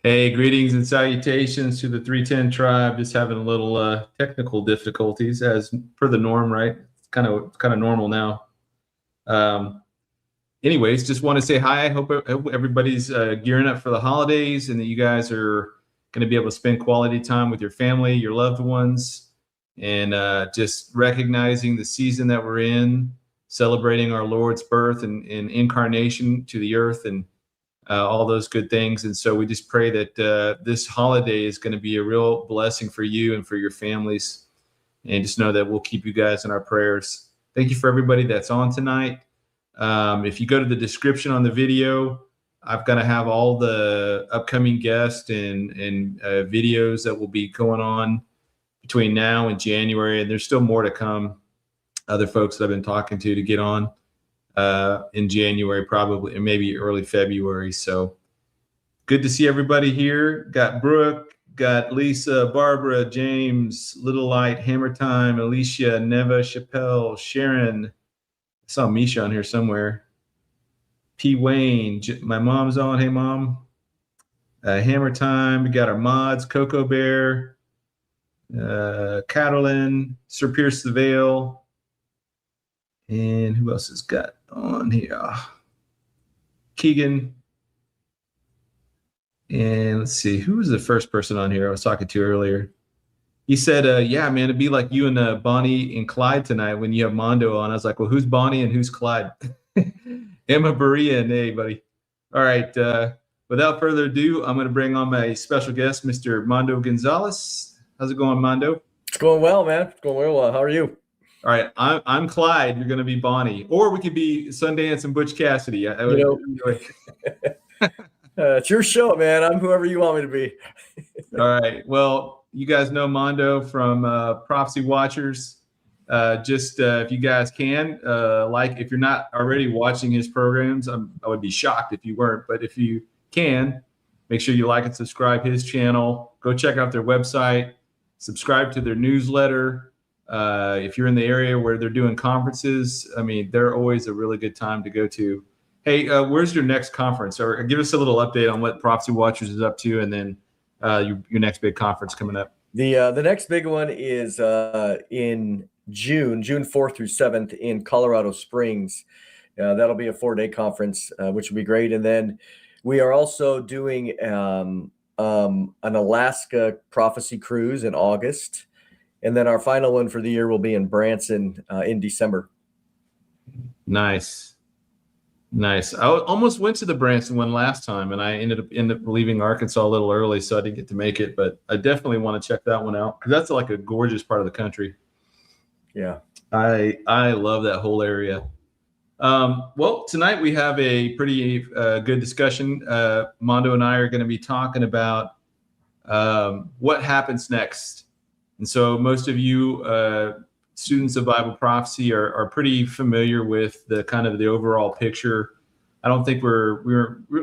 Hey, greetings and salutations to the 310 tribe. Just having a little technical difficulties as per the norm, right? It's kind of normal now. Um, Anyways, just want to say hi. I hope everybody's gearing up for the holidays and that you guys are going to be able to spend quality time with your family, your loved ones, and just recognizing the season that we're in, celebrating our Lord's birth and incarnation to the earth, and all those good things. And so we just pray that this holiday is going to be a real blessing for you and for your families. And just know that we'll keep you guys in our prayers. Thank you for everybody that's on tonight. If you go to the description on the video, I've got to have all the upcoming guests and videos that will be going on between now and January. And there's still more to come. Other folks that I've been talking to get on in January, probably, and maybe early February. So good to see everybody here. Got Brooke, got Lisa, Barbara, James, Little Light, Hammer Time, Alicia, Neva, Chappelle, Sharon. I saw Misha on here somewhere. P. Wayne, my mom's on. Hey, Mom. Hammer Time. We got our mods, Coco Bear, Catalin, Sir Pierce the Veil. And who else has got on here? Keegan. And let's see, who was the first person on here I was talking to earlier? He said, yeah, man, it'd be like you and Bonnie and Clyde tonight when you have Mondo on. I was like, well, who's Bonnie and who's Clyde? Emma Berea and hey, buddy. All right. Without further ado, I'm going to bring on my special guest, Mr. Mondo Gonzales. How's it going, Mondo? It's going well, man. It's going well. How are you? All right, I'm Clyde. You're going to be Bonnie, or we could be Sundance and Butch Cassidy. It's your show, man. I'm whoever you want me to be. All right. Well, you guys know Mondo from Prophecy Watchers. If you guys can, if you're not already watching his programs, I would be shocked if you weren't. But if you can, make sure you like and subscribe his channel. Go check out their website. Subscribe to their newsletter. If you're in the area where they're doing conferences, I mean, they're always a really good time to go to. Hey, where's your next conference? Or give us a little update on what Prophecy Watchers is up to, and then your next big conference coming up. The next big one is in June 4th through 7th in Colorado Springs. That'll be a 4-day conference, which will be great. And then we are also doing an Alaska prophecy cruise in August. And then our final one for the year will be in Branson in December. Nice. I almost went to the Branson one last time, and I ended up leaving Arkansas a little early, so I didn't get to make it. But I definitely want to check that one out because that's like a gorgeous part of the country. Yeah, I love that whole area. Well, tonight we have a pretty good discussion. Mondo and I are going to be talking about what happens next. And so most of you students of Bible prophecy are pretty familiar with the kind of the overall picture. I don't think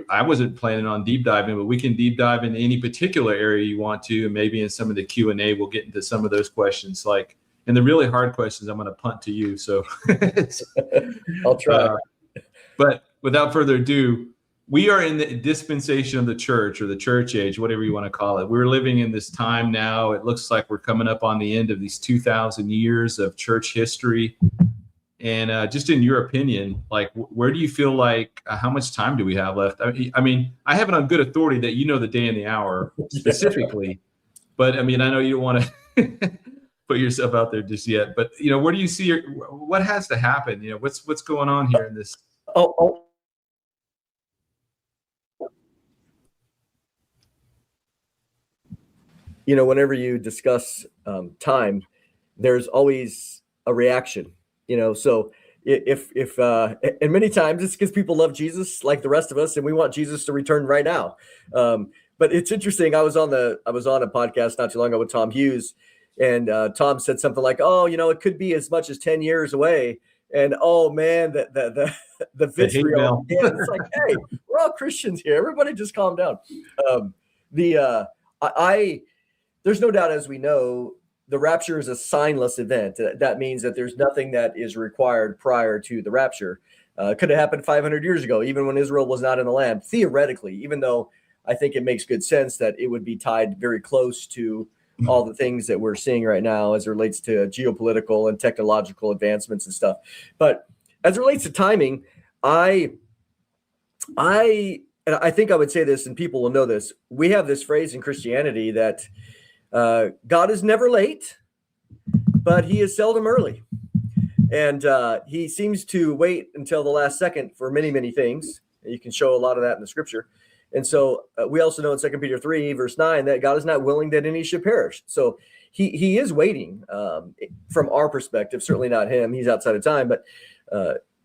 I wasn't planning on deep diving, but we can deep dive in any particular area you want to, and maybe in some of the Q&A we'll get into some of those questions. Like, and the really hard questions I'm going to punt to you. So I'll try. But without further ado, we are in the dispensation of the church, or the church age, whatever you want to call it. We're living in this time now. It looks like we're coming up on the end of these 2,000 years of church history. And just in your opinion, like, where do you feel like, how much time do we have left? I mean, I have it on good authority that you know the day and the hour specifically. But I mean, I know you don't want to put yourself out there just yet. But, where do you see what has to happen? What's going on here in this? Whenever you discuss time, there's always a reaction, so if and many times it's because people love Jesus like the rest of us, and we want Jesus to return right now. But it's interesting. I was on a podcast not too long ago with Tom Hughes, and Tom said something like, "Oh, it could be as much as 10 years away." And oh man, the vitriol. It's like, hey, we're all Christians here. Everybody just calm down. There's no doubt, as we know, the rapture is a signless event. That means that there's nothing that is required prior to the rapture. Could have happened 500 years ago, even when Israel was not in the land. Theoretically, even though I think it makes good sense that it would be tied very close to all the things that we're seeing right now as it relates to geopolitical and technological advancements and stuff. But as it relates to timing, and I think I would say this, and people will know this. We have this phrase in Christianity that God is never late, but he is seldom early. And he seems to wait until the last second for many, many things. You can show a lot of that in the scripture. And so we also know in 2 Peter 3, verse 9, that God is not willing that any should perish. So he is waiting from our perspective, certainly not him. He's outside of time, but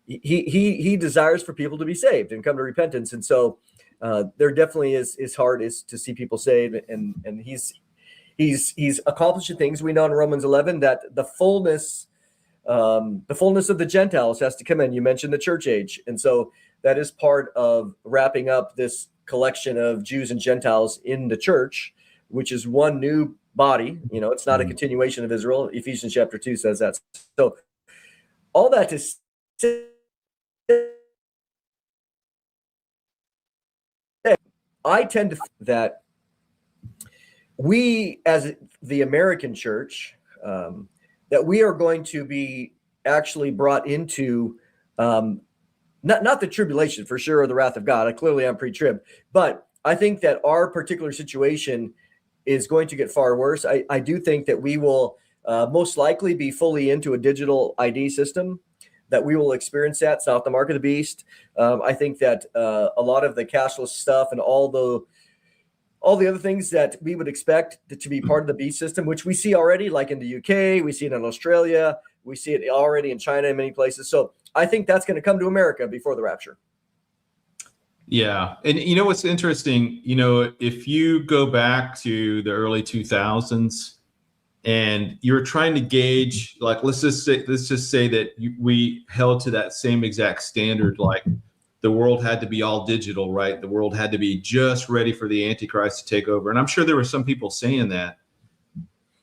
he desires for people to be saved and come to repentance. And so there definitely is his heart is to see people saved. And he's accomplishing things. We know in Romans 11 that the fullness of the Gentiles has to come in. You mentioned the church age. And so that is part of wrapping up this collection of Jews and Gentiles in the church, which is one new body. You know, it's not a continuation of Israel. Ephesians chapter 2 says that. So all that to say, I tend to think that we, as the American church, that we are going to be actually brought into not the tribulation for sure, or the wrath of God. Clearly I'm pre-trib, but I think that our particular situation is going to get far worse. I do think that we will most likely be fully into a digital ID system, that we will experience that. South the mark of the beast. I think that a lot of the cashless stuff and all the other things that we would expect to be part of the beast system, which we see already, like in the UK, we see it in Australia, we see it already in China in many places. So I think that's going to come to America before the rapture. Yeah. And you know what's interesting, you know, if you go back to the early 2000s and you're trying to gauge, like, let's just say that we held to that same exact standard, like the world had to be all digital, right? The world had to be just ready for the Antichrist to take over. And I'm sure there were some people saying that.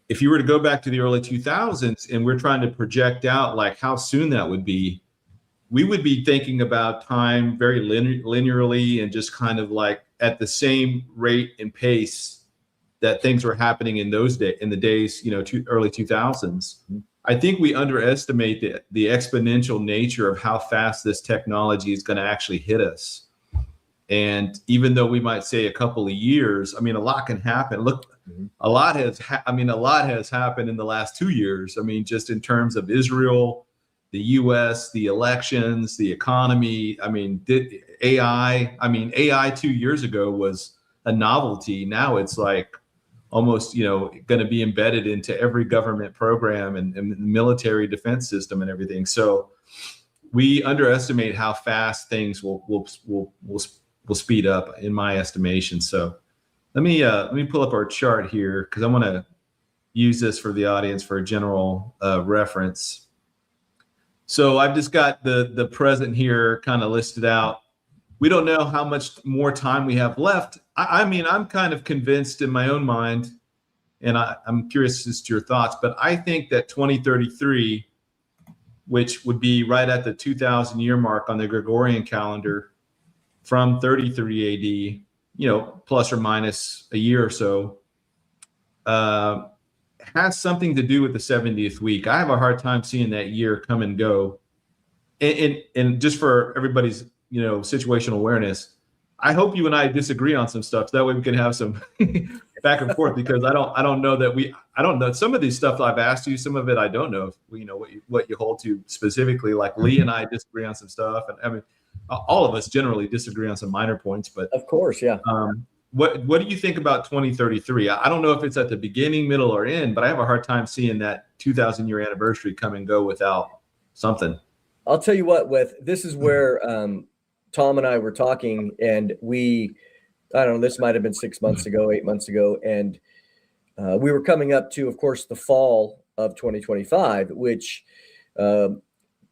If you were to go back to the early 2000s and we're trying to project out like how soon that would be, we would be thinking about time very linearly and just kind of like at the same rate and pace that things were happening in those days, in the days, you know, early 2000s. I think we underestimate the exponential nature of how fast this technology is going to actually hit us. And even though we might say a couple of years, I mean, a lot can happen. Look, a lot has happened in the last 2 years. I mean, just in terms of Israel, the U.S., the elections, the economy. I mean, AI. I mean, AI 2 years ago was a novelty. Now it's like almost, you know, going to be embedded into every government program and military defense system and everything. So we underestimate how fast things will speed up, in my estimation. So let me pull up our chart here because I want to use this for the audience for a general reference. So I've just got the present here kind of listed out. We don't know how much more time we have left. I mean, I'm kind of convinced in my own mind, and I'm curious as to your thoughts, but I think that 2033, which would be right at the 2000 year mark on the Gregorian calendar from 33 AD, you know, plus or minus a year or so, has something to do with the 70th week. I have a hard time seeing that year come and go. And just for everybody's, you know, situational awareness, I hope you and I disagree on some stuff. So that way we can have some back and forth, because I don't know some of these stuff I've asked you, some of it I don't know if you know what you hold to specifically. Like Lee and I disagree on some stuff, and I mean, all of us generally disagree on some minor points. But of course, yeah. What do you think about 2033? I don't know if it's at the beginning, middle, or end, but I have a hard time seeing that 2000 year anniversary come and go without something. I'll tell you what, this is where Tom and I were talking, and I don't know, this might have been 6 months ago, 8 months ago. And we were coming up to, of course, the fall of 2025, which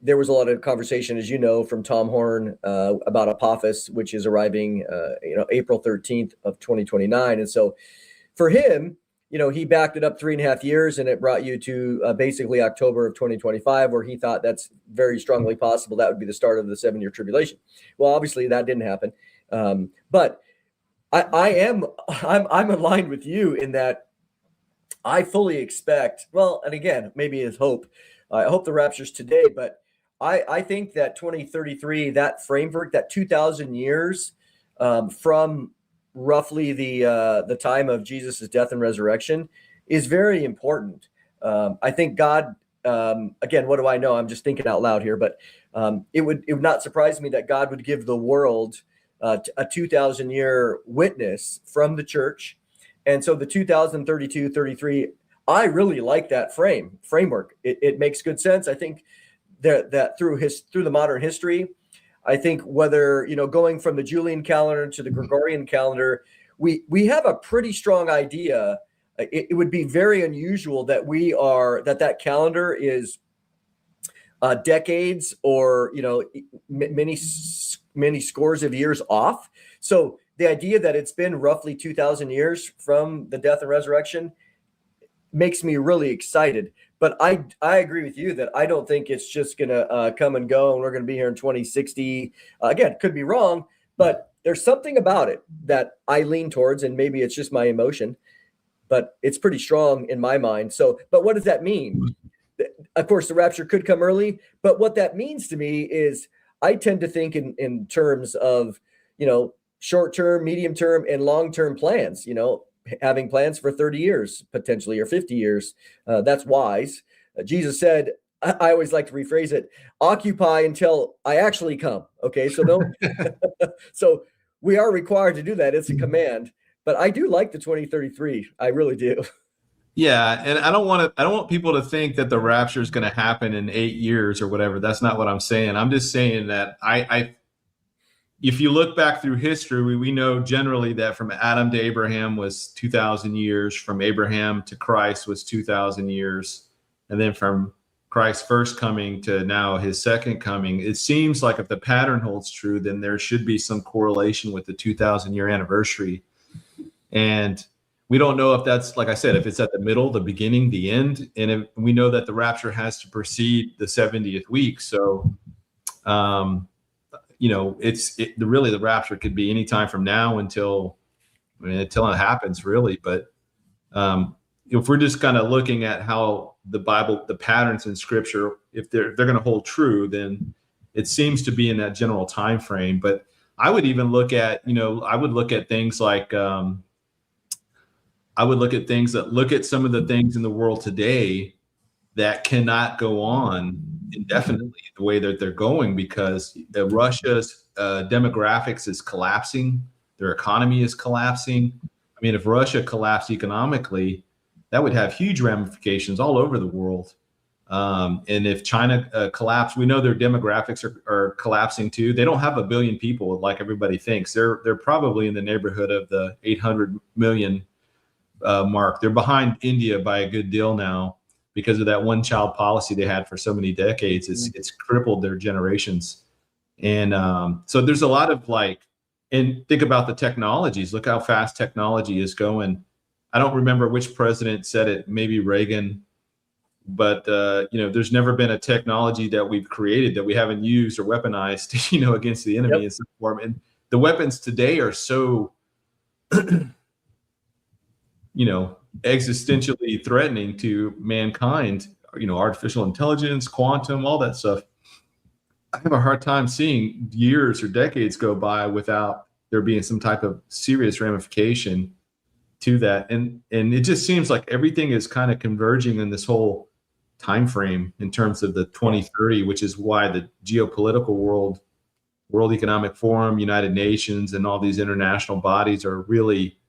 there was a lot of conversation, as you know, from Tom Horn about Apophis, which is arriving, April 13th of 2029. And so for him, you know, he backed it up 3.5 years, and it brought you to basically October of 2025, where he thought that's very strongly possible that would be the start of the 7-year tribulation. Well, obviously that didn't happen. But I'm aligned with you in that I fully expect, well, and again, maybe it's hope. I hope the rapture's today, but I think that 2033, that framework, that 2,000 years from roughly the time of Jesus' death and resurrection is very important. I think God, again, what do I know? I'm just thinking out loud here, but it would not surprise me that God would give the world a 2,000 year witness from the church. And so the 2032, 33, I really like that framework. It makes good sense. I think that through the modern history, I think whether, going from the Julian calendar to the Gregorian calendar, we have a pretty strong idea. It would be very unusual that that calendar is decades or many scores of years off. So the idea that it's been roughly 2,000 years from the death and resurrection makes me really excited. But I agree with you that I don't think it's just going to come and go and we're going to be here in 2060. Again, could be wrong, but there's something about it that I lean towards, and maybe it's just my emotion, but it's pretty strong in my mind. So, but what does that mean? Of course, the rapture could come early, but what that means to me is I tend to think in terms of, short-term, medium-term, and long-term plans, having plans for 30 years, potentially, or 50 years. That's wise. Jesus said, I always like to rephrase it, occupy until I actually come. Okay, so don't, so we are required to do that. It's a command, but I do like the 2033. I really do. Yeah, and I don't want people to think that the rapture is going to happen in 8 years or whatever. That's not what I'm saying. I'm just saying that if you look back through history, we know generally that from Adam to Abraham was 2,000 years, from Abraham to Christ was 2,000 years, and then from Christ's first coming to now his second coming, it seems like if the pattern holds true, then there should be some correlation with the 2,000-year anniversary. And we don't know if that's, like I said, if it's at the middle, the beginning, the end. And we know that the rapture has to precede the 70th week. So, really the rapture could be any time from now until it happens, really. But if we're just kind of looking at how the Bible, the patterns in Scripture, if they're going to hold true, then it seems to be in that general time frame. But I would even look at, I would look at things like look at some of the things in the world today that cannot go on indefinitely the way that they're going, because Russia's demographics is collapsing. Their economy is collapsing. I mean, if Russia collapsed economically, that would have huge ramifications all over the world. And if China collapsed, we know their demographics are collapsing too. They don't have 1 billion people like everybody thinks. They're probably in the neighborhood of the 800 million mark. They're behind India by a good deal now because of that one-child policy they had for so many decades. It's crippled their generations. And so there's a lot of and think about the technologies. Look how fast technology is going. I don't remember which president said it, maybe Reagan, but there's never been a technology that we've created that we haven't used or weaponized, against the enemy in some form. And the weapons today are so existentially threatening to mankind, artificial intelligence, quantum, all that stuff. I have a hard time seeing years or decades go by without there being some type of serious ramification to that. And it just seems like everything is kind of converging in this whole time frame in terms of the 2030, which is why the geopolitical World Economic Forum, United Nations, and all these international bodies are really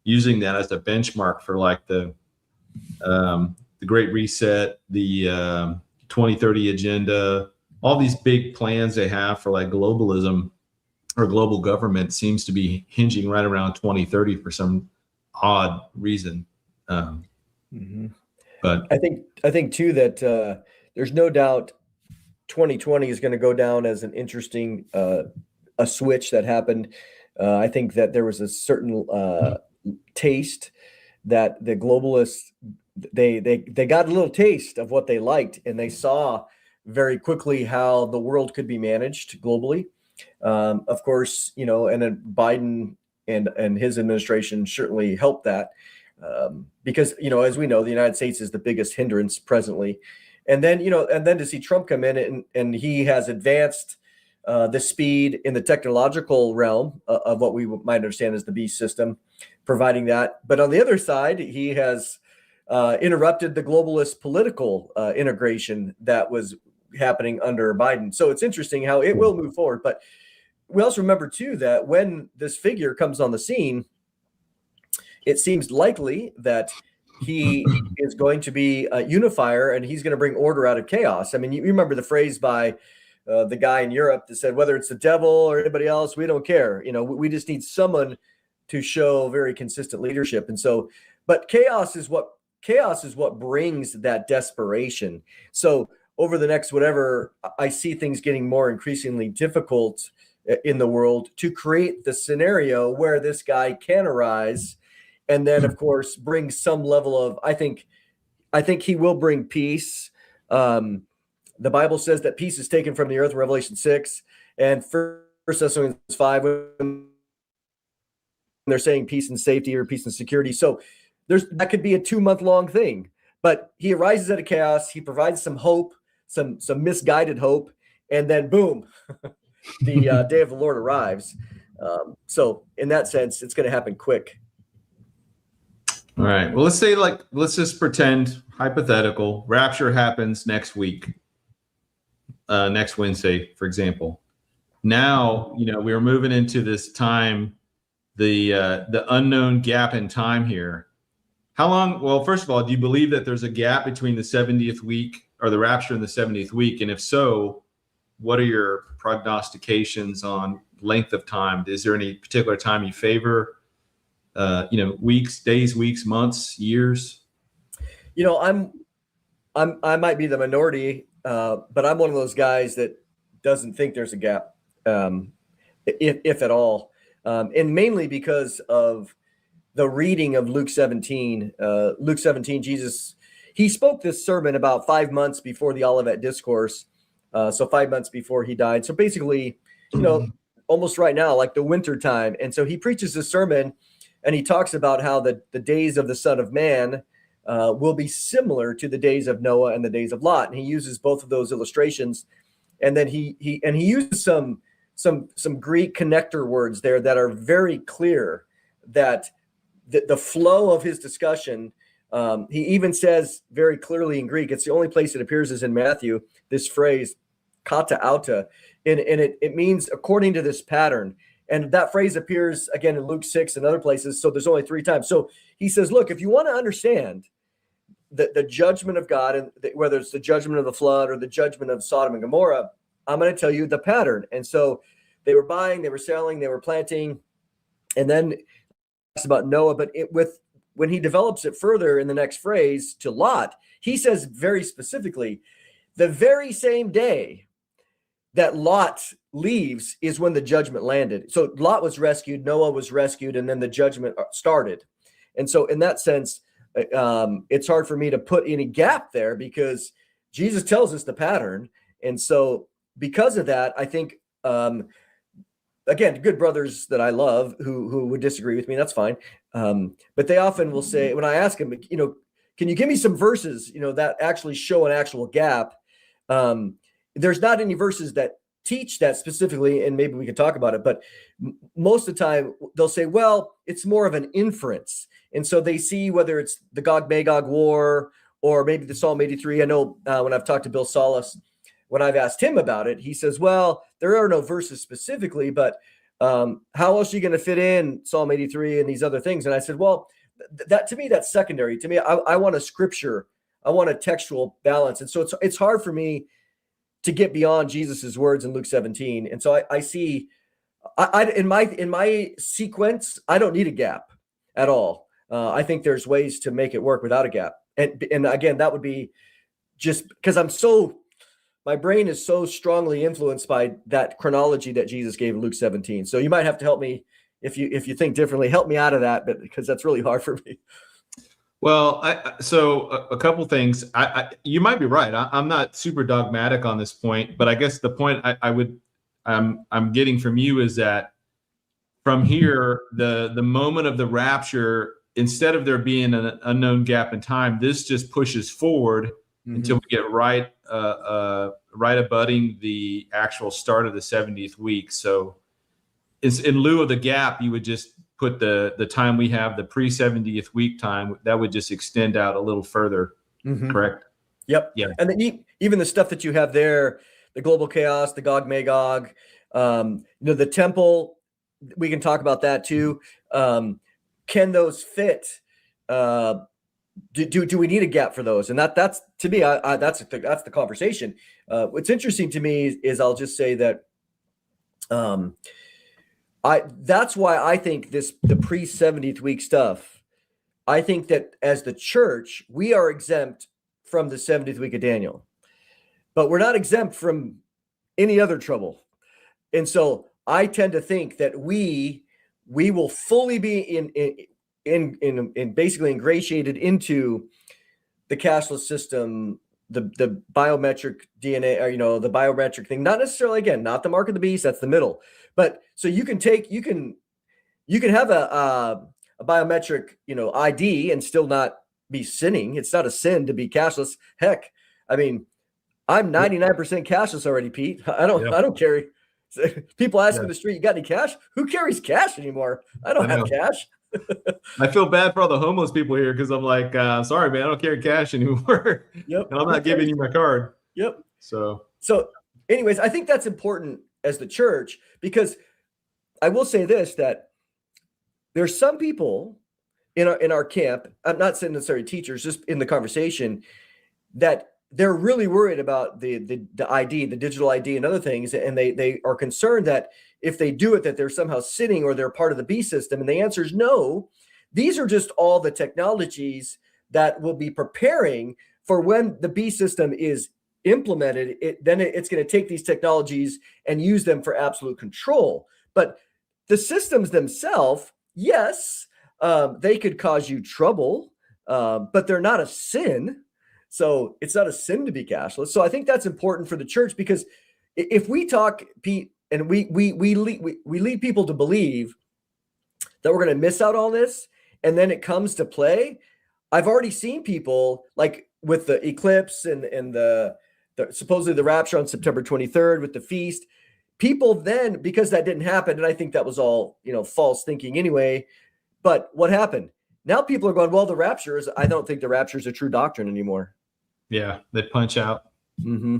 using that as a benchmark for the Great Reset, the 2030 agenda, all these big plans they have for globalism or global government seems to be hinging right around 2030 for some odd reason. But I think too that there's no doubt 2020 is going to go down as an interesting a switch that happened. I think that there was a certain taste that the globalists they got a little taste of what they liked, and they saw very quickly how the world could be managed globally. Of course, and then Biden and his administration certainly helped that, because, as we know, the United States is the biggest hindrance presently. And then, to see Trump come in and he has advanced the speed in the technological realm of what we might understand as the beast system, providing that. But on the other side, he has interrupted the globalist political integration that was happening under Biden. So it's interesting how it will move forward. But we also remember, too, that when this figure comes on the scene, it seems likely that he is going to be a unifier, and he's going to bring order out of chaos. I mean, you remember the phrase by the guy in Europe that said, whether it's the devil or anybody else, we don't care. We just need someone to show very consistent leadership. And so, but chaos is what brings that desperation. So over the next whatever, I see things getting more increasingly difficult in the world to create the scenario where this guy can arise, and then, of course, bring some level of, I think he will bring peace. The Bible says that peace is taken from the earth in Revelation 6, and 1 Thessalonians 5, when they're saying peace and safety or peace and security. So that could be a 2-month-long thing. But he arises out of chaos. He provides some hope, some misguided hope, and then boom, the day of the Lord arrives. So in that sense, it's going to happen quick. All right. Well, let's just pretend, hypothetical, rapture happens next week, next Wednesday, for example. Now, we're moving into this time, the unknown gap in time here. How long? Well, first of all, do you believe that there's a gap between the 70th week or the rapture and the 70th week? And if so, what are your prognostications on length of time? Is there any particular time you favor? Weeks, days, weeks, months, years? I might be the minority, but I'm one of those guys that doesn't think there's a gap, if at all, and mainly because of the reading of Luke 17. Luke 17, Jesus, he spoke this sermon about 5 months before the Olivet Discourse, so 5 months before he died. So basically, almost right now, like the winter time. And so he preaches this sermon, and he talks about how the days of the Son of Man will be similar to the days of Noah and the days of Lot. And he uses both of those illustrations. And then he uses some Greek connector words there that are very clear, that the flow of his discussion, he even says very clearly in Greek, it's the only place it appears is in Matthew, this phrase, kata auta, and it means according to this pattern. And that phrase appears again in Luke 6 and other places. So there's only 3 times. So he says, look, if you want to understand the judgment of God, and whether it's the judgment of the flood or the judgment of Sodom and Gomorrah, I'm going to tell you the pattern. And so they were buying, they were selling, they were planting. And then it's about Noah, but when he develops it further in the next phrase to Lot, he says very specifically, the very same day that Lot leaves is when the judgment landed. So Lot was rescued, Noah was rescued, and then the judgment started. And so in that sense, it's hard for me to put any gap there, because Jesus tells us the pattern. And so because of that, I think, again, good brothers that I love who would disagree with me, that's fine. But they often will say, when I ask them, can you give me some verses, that actually show an actual gap? There's not any verses that teach that specifically, and maybe we can talk about it, but most of the time they'll say, well, it's more of an inference. And so they see whether it's the Gog-Magog war or maybe the Psalm 83. I know when I've talked to Bill Salas, when I've asked him about it, he says, well, there are no verses specifically, but how else are you going to fit in Psalm 83 and these other things? And I said, well, that to me, that's secondary. To me, I want a scripture. I want a textual balance. And so it's hard for me to get beyond Jesus's words in Luke 17. And so I see, in my sequence, I don't need a gap at all. I think there's ways to make it work without a gap. And again, that would be just because my brain is so strongly influenced by that chronology that Jesus gave in Luke 17. So you might have to help me if you think differently. Help me out of that, but because that's really hard for me. Well, so a couple things. You might be right. I'm not super dogmatic on this point, but I guess the point I'm getting from you is that from here, the moment of the rapture, instead of there being an unknown gap in time, this just pushes forward until we get right abutting the actual start of the 70th week. So it's in lieu of the gap, you would just put the time we have, the pre-70th week time, that would just extend out a little further. Correct? Yep. Yeah. And then even the stuff that you have there, the global chaos, the Gog Magog, the temple, we can talk about that too. Can those fit? Do we need a gap for those? And that's to me, that's the conversation. What's interesting to me is I'll just say that that's why I think the pre-70th week stuff, I think that as the church, we are exempt from the 70th week of Daniel, but we're not exempt from any other trouble. And so I tend to think that we will fully be in basically ingratiated into the cashless system, the biometric DNA, or, the biometric thing, not necessarily, again, not the mark of the beast, that's the middle. But so you can have a biometric, ID and still not be sinning. It's not a sin to be cashless. Heck, I mean, I'm 99% cashless already, Pete. I don't carry. People ask me in the street, "You got any cash?" Who carries cash anymore? I don't have cash. I feel bad for all the homeless people here because I'm like, sorry, man, I don't carry cash anymore. Yep. And I'm not giving you my card. Yep. So anyways, I think that's important as the church, because I will say this, that there's some people in our camp, I'm not saying necessarily teachers, just in the conversation, that they're really worried about the ID, the digital ID and other things. And they are concerned that if they do it, that they're somehow sinning or they're part of the beast system. And the answer is no. These are just all the technologies that will be preparing for when the beast system is implemented. Then it's going to take these technologies and use them for absolute control. But the systems themselves, yes, they could cause you trouble, but they're not a sin. So it's not a sin to be cashless. So I think that's important for the church, because if we talk, Pete, and we lead people to believe that we're going to miss out on this, and then it comes to play. I've already seen people, like with the eclipse and the supposedly the rapture on September 23rd with the feast. People then, because that didn't happen, and I think that was all false thinking anyway. But what happened? Now people are going, well, the rapture is. I don't think the rapture is a true doctrine anymore. Yeah, they punch out. Mm-hmm.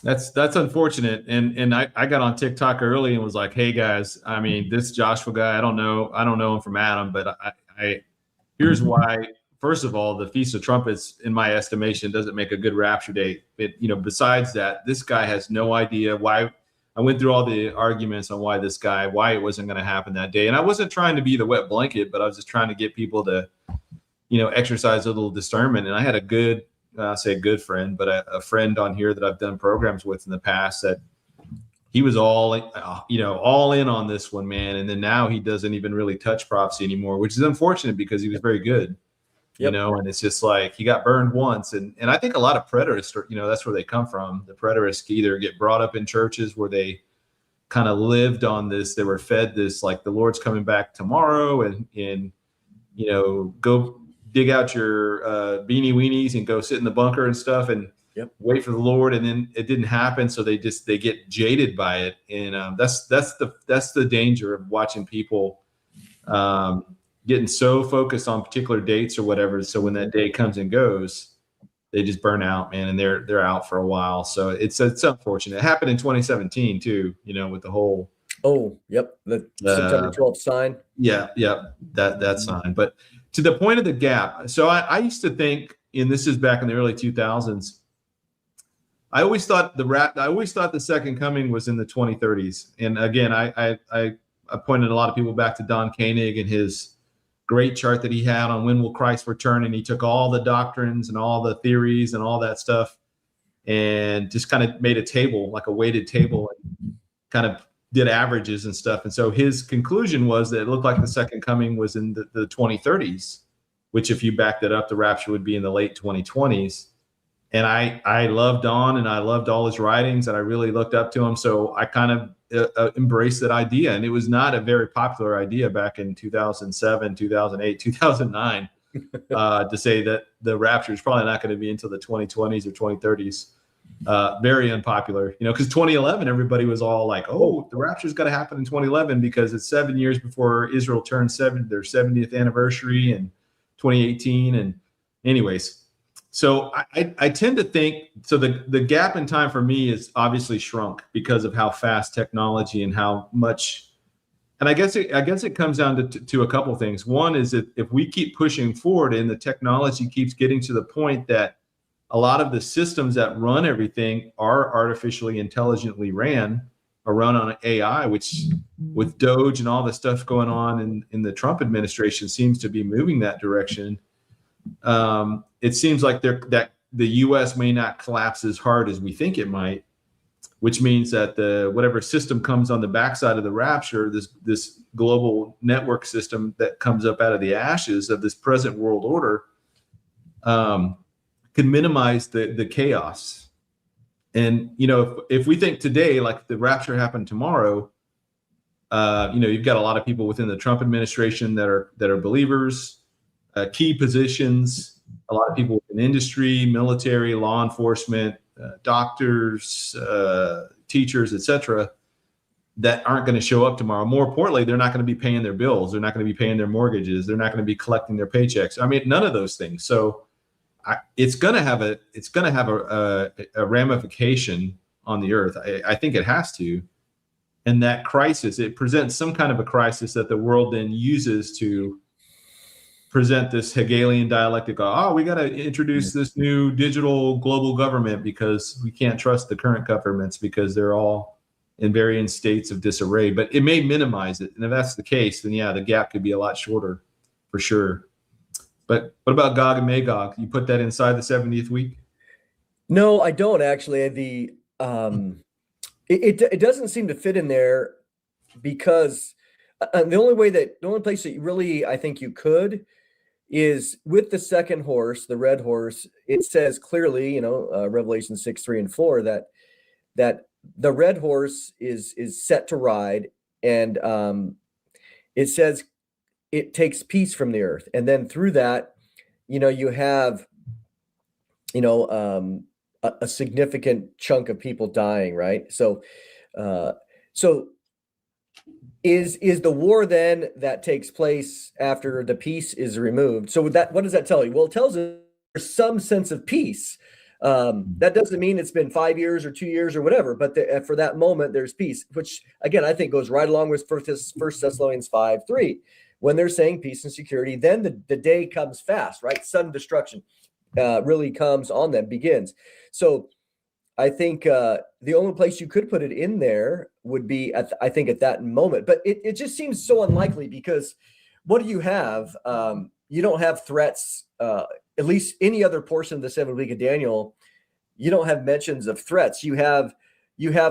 That's unfortunate. And I got on TikTok early and was like, hey guys, I mean, this Joshua guy, I don't know him from Adam, but I here's why. First of all, the Feast of Trumpets, in my estimation, doesn't make a good rapture date. Besides that, this guy has no idea why. I went through all the arguments on why it wasn't going to happen that day. And I wasn't trying to be the wet blanket, but I was just trying to get people to, exercise a little discernment. And I had a good, I say a good friend, but a friend on here that I've done programs with in the past, that he was all in on this one, man. And then now he doesn't even really touch prophecy anymore, which is unfortunate because he was very good. Yep. And it's just like he got burned once. And I think a lot of preterists, that's where they come from. The preterists either get brought up in churches where they kind of lived on this. They were fed this, like, the Lord's coming back tomorrow, and go dig out your beanie weenies and go sit in the bunker and stuff and wait for the Lord. And then it didn't happen. So they get jaded by it. And that's the danger of watching people getting so focused on particular dates or whatever. So when that day comes and goes, they just burn out, man, and they're out for a while. So it's unfortunate. It happened in 2017 too, with the whole. Oh, yep. The September 12th sign. Yeah. That sign. But to the point of the gap. So I used to think, and this is back in the early 2000s, I always thought the second coming was in the 2030s. And again, I pointed a lot of people back to Don Koenig and his great chart that he had on when will Christ return. And he took all the doctrines and all the theories and all that stuff and just kind of made a table, like a weighted table, and kind of did averages and stuff. And so his conclusion was that it looked like the second coming was in the 2030s, which if you backed it up, the rapture would be in the late 2020s. And I loved Don, and I loved all his writings, and I really looked up to him. So I kind of embrace that idea. And it was not a very popular idea back in 2007, 2008, 2009 to say that the rapture is probably not going to be until the 2020s or 2030s. Very unpopular, because 2011, everybody was all like, oh, the rapture's got to happen in 2011 because it's 7 years before Israel turned their 70th anniversary in 2018. And anyways, so I tend to think, so the gap in time for me is obviously shrunk because of how fast technology and how much, and I guess it comes down to a couple of things. One is that if we keep pushing forward and the technology keeps getting to the point that a lot of the systems that run everything are artificially intelligently ran or run on AI, which with Doge and all the stuff going on in the Trump administration seems to be moving that direction. It seems like that the U.S. may not collapse as hard as we think it might, which means that whatever system comes on the backside of the rapture, this global network system that comes up out of the ashes of this present world order, can minimize the chaos. And if we think today, like the rapture happened tomorrow, you've got a lot of people within the Trump administration that are believers, key positions, a lot of people in industry, military, law enforcement, doctors, teachers, etc., that aren't going to show up tomorrow. More importantly, they're not going to be paying their bills. They're not going to be paying their mortgages. They're not going to be collecting their paychecks. I mean, none of those things. So it's going to have a ramification on the earth. I think it has to. And that crisis, it presents some kind of a crisis that the world then uses to present this Hegelian dialectic. Oh, we got to introduce this new digital global government because we can't trust the current governments because they're all in varying states of disarray. But it may minimize it. And if that's the case, then yeah, the gap could be a lot shorter for sure. But what about Gog and Magog? You put that inside the 70th week? No, I don't actually. It doesn't seem to fit in there because the only place that really I think you could is with the second horse, the red horse. It says clearly, Revelation 6, 3, and 4 that the red horse is set to ride, and it says it takes peace from the earth, and then through that, you have a significant chunk of people dying, right? So is the war then that takes place after the peace is removed? So what does that tell you? Well, it tells us there's some sense of peace. That doesn't mean it's been 5 years or 2 years or whatever, but for that moment there's peace, which again I think goes right along with First Thessalonians 5:3. When they're saying peace and security, then the day comes fast, right? Sudden destruction really comes on them, begins. So I think the only place you could put it in there would be at that moment. But it just seems so unlikely because what do you have? You don't have threats, at least any other portion of the 7th week of Daniel. You don't have mentions of threats. You have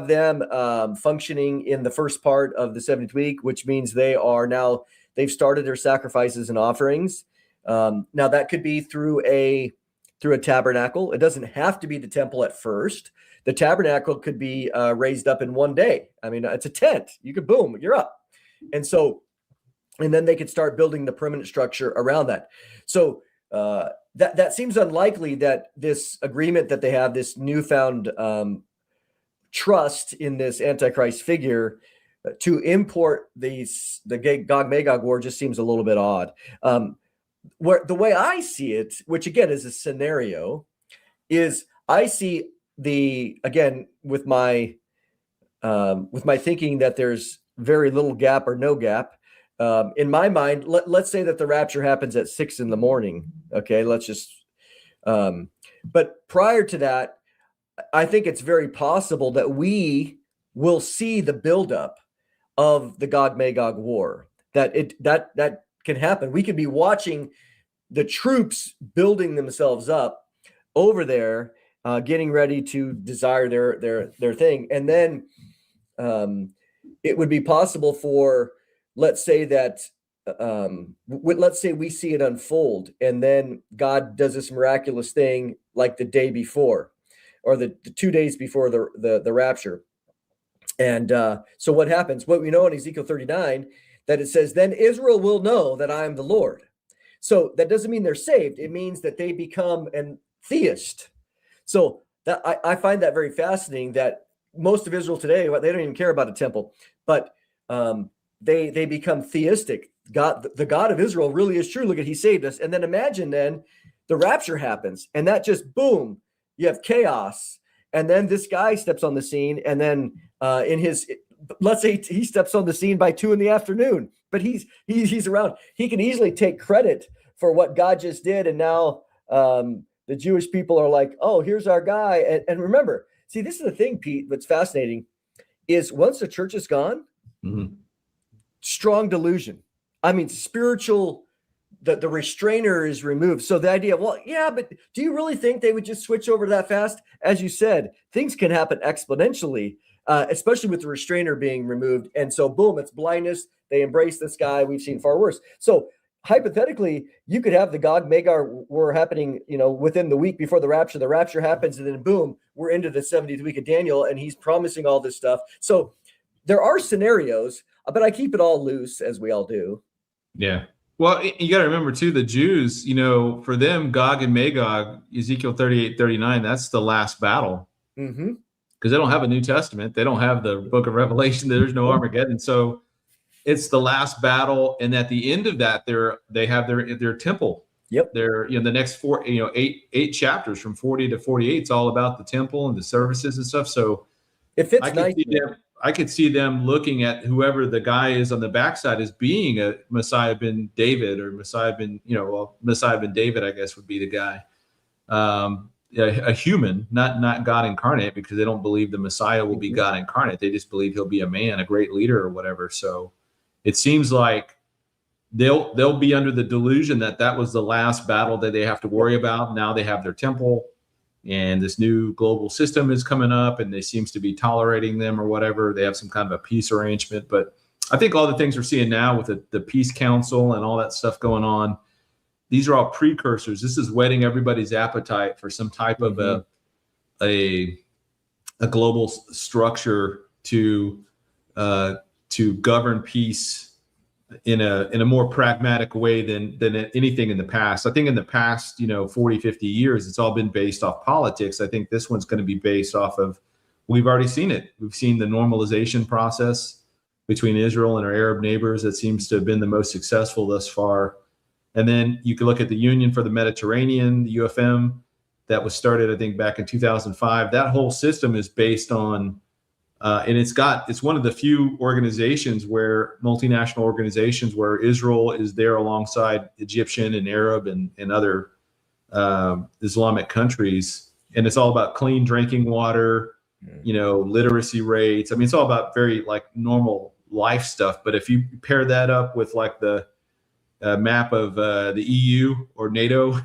them functioning in the first part of the 7th week, which means they've started their sacrifices and offerings. Now that could be through a tabernacle. It doesn't have to be the temple at first. The tabernacle could be raised up in one day. I mean, it's a tent. You could boom, you're up. And then they could start building the permanent structure around that. So that seems unlikely that this agreement that they have, this newfound trust in this Antichrist figure, to import the Gog-Magog war just seems a little bit odd. The way I see it, which again is a scenario, is I see with my thinking that there's very little gap or no gap. In my mind, let's say that the rapture happens at 6 a.m. Okay, but prior to that, I think it's very possible that we will see the buildup of the Gog-Magog war. That can happen. We could be watching the troops building themselves up over there, getting ready to desire their thing, and then it would be possible for, let's say we see it unfold, and then God does this miraculous thing like the day before, or the 2 days before the rapture, And so what happens? What we know in Ezekiel 39, that it says, then Israel will know that I am the Lord. So that doesn't mean they're saved. It means that they become an theist. So that I find that very fascinating, that most of Israel today, they don't even care about a temple, but they become theistic. God, the God of Israel really is true. Look at, he saved us. And then imagine then the rapture happens, and that just boom, you have chaos. And then this guy steps on the scene, and then let's say he steps on the scene by 2 PM, but he's around. He can easily take credit for what God just did, and now the Jewish people are like, oh, here's our guy. And remember, see, this is the thing, Pete, what's fascinating is once the church is gone, strong delusion. I mean, spiritual, the restrainer is removed. So the idea of, well, yeah, but do you really think they would just switch over that fast? As you said, things can happen exponentially, especially with the restrainer being removed. And so, boom, it's blindness. They embrace this guy. We've seen far worse. So hypothetically, you could have the Gog Magog war happening, within the week before the rapture. The rapture happens, and then boom, we're into the 70th week of Daniel, and he's promising all this stuff. So there are scenarios, but I keep it all loose, as we all do. Yeah. Well, you got to remember too, the Jews, for them, Gog and Magog, Ezekiel 38, 39, that's the last battle. Because they don't have a New Testament. They don't have the book of Revelation. There's no Armageddon. So it's the last battle. And at the end of that, they have their temple. Yep. They're, the next eight chapters from 40 to 48, it's all about the temple and the services and stuff. So it fits nice. I could see them looking at whoever the guy is on the backside as being a Messiah ben David, or Messiah ben David, I guess would be the guy. A human, not God incarnate, because they don't believe the Messiah will be God incarnate. They just believe he'll be a man, a great leader or whatever. So it seems like they'll be under the delusion that was the last battle that they have to worry about. Now they have their temple, and this new global system is coming up, and they seems to be tolerating them or whatever. They have some kind of a peace arrangement. But I think all the things we're seeing now with the Peace Council and all that stuff going on, these are all precursors. This is whetting everybody's appetite for some type of a global structure to govern peace in a more pragmatic way than anything in the past. I think in the past, 40, 50 years, it's all been based off politics. I think this one's going to be based off of, we've already seen it. We've seen the normalization process between Israel and our Arab neighbors. That seems to have been the most successful thus far. And then you can look at the Union for the Mediterranean, the UFM, that was started, I think, back in 2005. That whole system is based on, and it's one of the few multinational organizations where Israel is there alongside Egyptian and Arab and other Islamic countries. And it's all about clean drinking water, literacy rates. I mean, it's all about very normal life stuff. But if you pair that up with the map of the EU or NATO,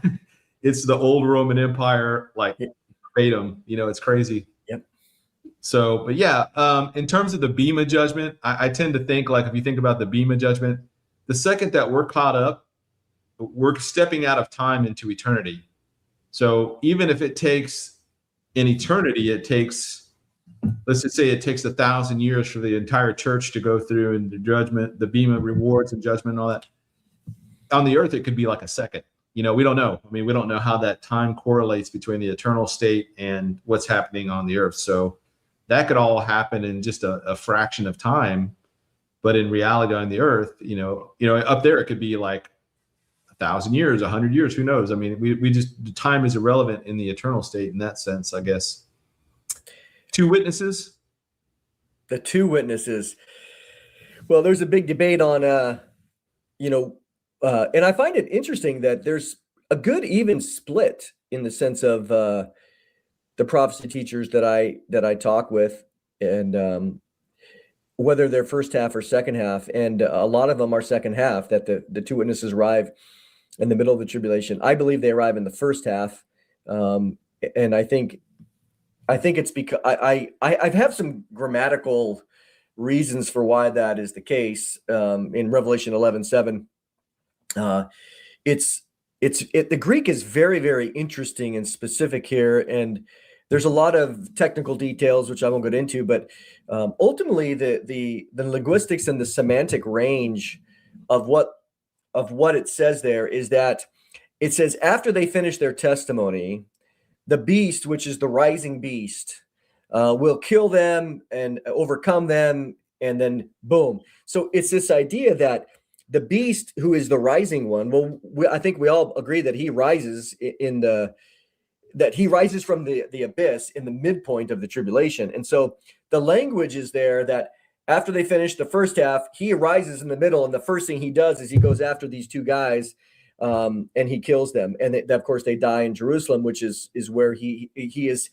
it's the old Roman Empire, verbatim. It's crazy. Yep. So, but yeah, in terms of the Bema judgment, I tend to think if you think about the Bema judgment, the second that we're caught up, we're stepping out of time into eternity. So even if it takes an eternity, let's just say it takes 1,000 years for the entire church to go through and the judgment, the Bema rewards and judgment and all that. On the earth, it could be like a second. We don't know. I mean, we don't know how that time correlates between the eternal state and what's happening on the earth. So that could all happen in just a fraction of time. But in reality on the earth, up there, it could be 1,000 years, 100 years, who knows? I mean, the time is irrelevant in the eternal state in that sense, I guess. Two witnesses. The two witnesses. Well, there's a big debate on, and I find it interesting that there's a good even split in the sense of the prophecy teachers that I talk with, and whether they're first half or second half. And a lot of them are second half, that the two witnesses arrive in the middle of the tribulation. I believe they arrive in the first half. And I think it's because I have some grammatical reasons for why that is the case. In Revelation 11:7, the Greek is very, very interesting and specific here. And there's a lot of technical details which I won't get into, but ultimately the linguistics and the semantic range of what it says there is that it says after they finish their testimony, the beast, which is the rising beast, will kill them and overcome them, and then boom. So it's this idea that the beast, who is the rising one, well, I think we all agree that he rises from the abyss in the midpoint of the tribulation. And so the language is there that after they finish the first half, he arises in the middle, and the first thing he does is he goes after these two guys, and he kills them. And of course they die in Jerusalem, which is where he's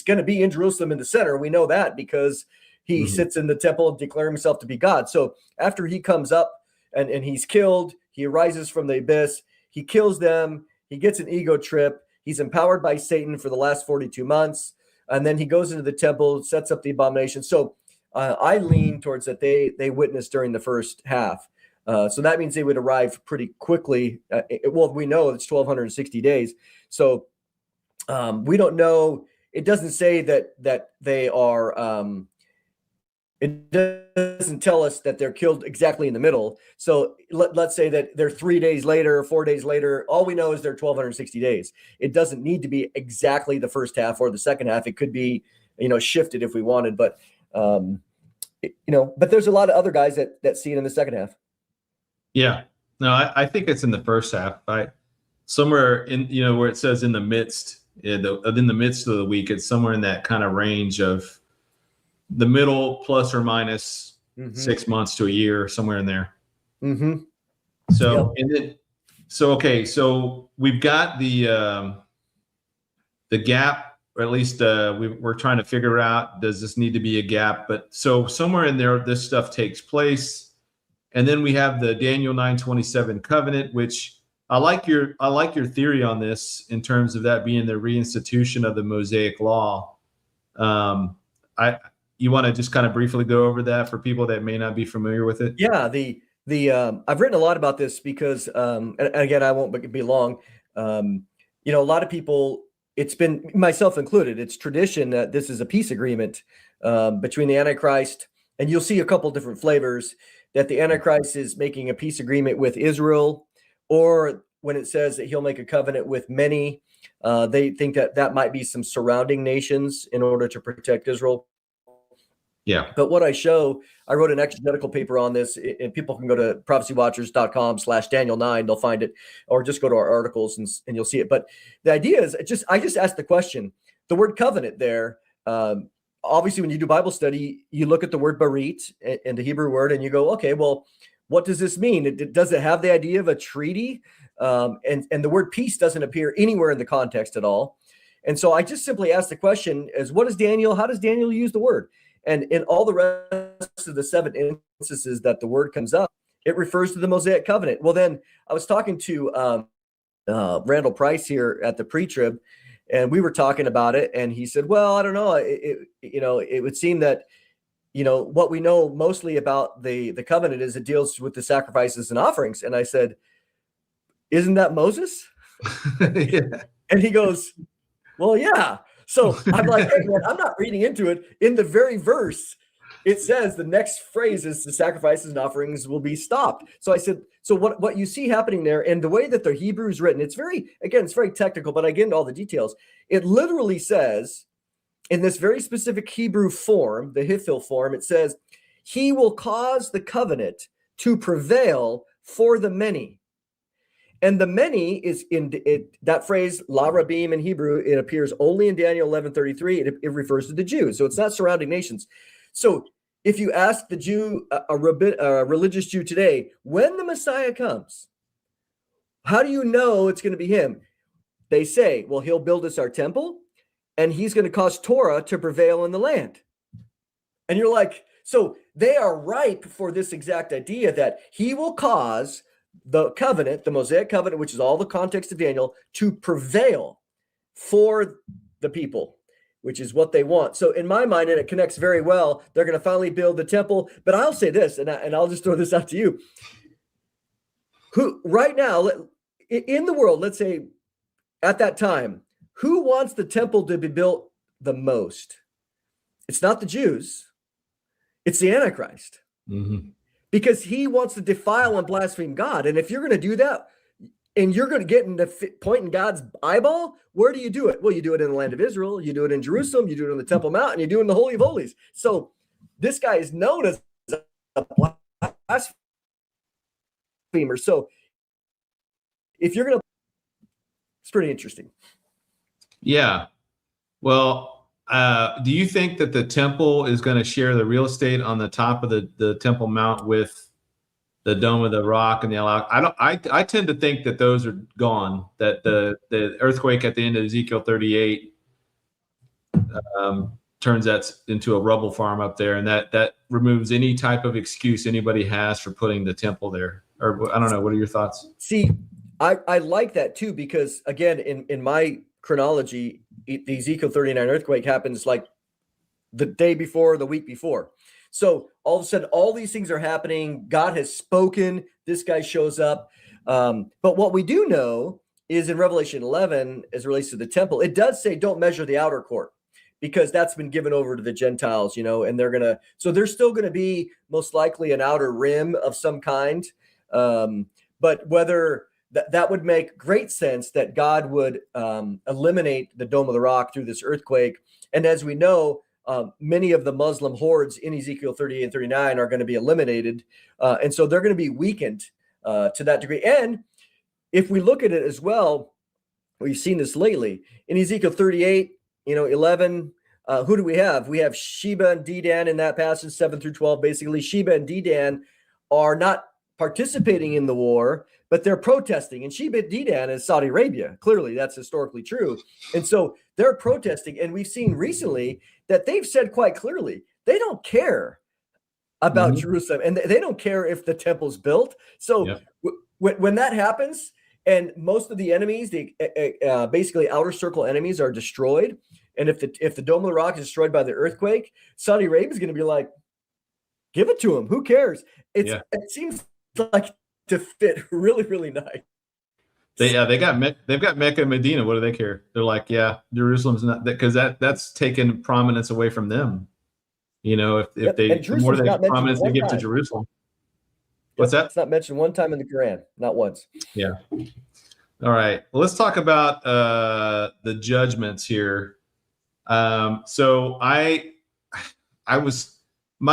going to be in Jerusalem in the center. We know that because he sits in the temple declaring himself to be God. So after he comes up and he's killed, he arises from the abyss, he kills them, he gets an ego trip, he's empowered by Satan for the last 42 months, and then he goes into the temple, sets up the abomination. So I lean towards that they witnessed during the first half. So that means they would arrive pretty quickly. Well, we know it's 1,260 days. So we don't know. It doesn't say that they are. It doesn't tell us that they're killed exactly in the middle. So let's say that they're 3 days later, 4 days later. All we know is they're 1,260 days. It doesn't need to be exactly the first half or the second half. It could be, shifted if we wanted. But but there's a lot of other guys that see it in the second half. Yeah, no, I think it's in the first half. Somewhere in where it says in the midst of the week, it's somewhere in that kind of range of the middle plus or minus 6 months to a year, somewhere in there. Mm-hmm. So okay, so we've got the gap, or at least we're trying to figure out, does this need to be a gap? But so somewhere in there, this stuff takes place. And then we have the Daniel 9:27 covenant, which I like your theory on this in terms of that being the reinstitution of the Mosaic law. You want to just kind of briefly go over that for people that may not be familiar with it? Yeah, I've written a lot about this because, and again, I won't be long. A lot of people, it's been myself included, it's tradition that this is a peace agreement between the Antichrist, and you'll see a couple different flavors, that the Antichrist is making a peace agreement with Israel, or when it says that he'll make a covenant with many, they think that might be some surrounding nations in order to protect Israel. Yeah. But what I wrote an exegetical paper on this, and people can go to prophecywatchers.com/Daniel9. They'll find it, or just go to our articles and you'll see it. But the idea is I just asked the question, the word covenant there, obviously when you do Bible study, you look at the word barit and the Hebrew word, and you go, okay, well, what does this mean? Does it have the idea of a treaty? And the word peace doesn't appear anywhere in the context at all. And so I just simply asked the question as, how does Daniel use the word? And in all the rest of the 7 instances that the word comes up, it refers to the Mosaic covenant. Well, then I was talking to Randall Price here at the pre-trib, and we were talking about it, and he said, well, I don't know. It would seem that, what we know mostly about the covenant is it deals with the sacrifices and offerings. And I said, isn't that Moses? Yeah. And he goes, well, yeah. So I'm like, hey, man, I'm not reading into it. In the very verse, it says the next phrase is the sacrifices and offerings will be stopped. So I said, so what you see happening there, and the way that the Hebrew is written, it's very technical, but I get into all the details. It literally says, in this very specific Hebrew form, the Hifil form, it says, he will cause the covenant to prevail for the many. And the many is in that phrase, la rabim in Hebrew, it appears only in Daniel 11:33. It refers to the Jews. So it's not surrounding nations. So if you ask the Jew, a religious Jew today, when the Messiah comes, how do you know it's going to be him? They say, well, he'll build us our temple, and he's going to cause Torah to prevail in the land. And you're like, so they are ripe for this exact idea that he will cause the covenant, the Mosaic covenant, which is all the context of Daniel, to prevail for the people, which is what they want. So in my mind, and it connects very well, they're going to finally build the temple. But I'll say this, and I'll just throw this out to you. Who right now in the world, let's say at that time, who wants the temple to be built the most, it's not the Jews, it's the Antichrist. Mm-hmm. Because he wants to defile and blaspheme God. And if you're going to do that, and you're going to get in the point in God's eyeball, where do you do it? Well, you do it in the land of Israel, you do it in Jerusalem, you do it on the Temple Mount, and you do it in the Holy of Holies. So this guy is known as a blasphemer. So if you're going to, it's pretty interesting. Yeah. Well, do you think that the temple is going to share the real estate on the top of the Temple Mount with the Dome of the Rock and the I tend to think that those are gone. That the earthquake at the end of Ezekiel 38 turns that into a rubble farm up there, and that removes any type of excuse anybody has for putting the temple there. Or I don't know. What are your thoughts? See, I like that too, because again, in my chronology, the Ezekiel 39 earthquake happens like the day before, the week before. So all of a sudden, all these things are happening. God has spoken. This guy shows up. But what we do know is in Revelation 11, as it relates to the temple, it does say don't measure the outer court, because that's been given over to the Gentiles, and so there's still going to be most likely an outer rim of some kind. But whether that would make great sense that God would eliminate the Dome of the Rock through this earthquake. And as we know, many of the Muslim hordes in Ezekiel 38 and 39 are going to be eliminated. And so they're going to be weakened to that degree. And if we look at it as well, we've seen this lately in Ezekiel 38, 11, who do we have? We have Sheba and Dedan in that passage, 7 through 12. Basically, Sheba and Dedan are not participating in the war, but they're protesting. And Sheba and Dedan is Saudi Arabia. Clearly, that's historically true. And so they're protesting. And we've seen recently that they've said quite clearly, they don't care about Jerusalem, and they don't care if the temple's built. So when that happens, and most of the enemies, basically outer circle enemies, are destroyed, and if the Dome of the Rock is destroyed by the earthquake, Saudi Arabia is going to be like, give it to them. Who cares? It seems like to fit really, really nice. They've got Mecca and Medina. What do they care? They're like, yeah, Jerusalem's not, because that's taken prominence away from them. If the more prominence they give to Jerusalem. What's that? It's not mentioned one time in the Quran, not once. Yeah. All right. Well, let's talk about the judgments here. So my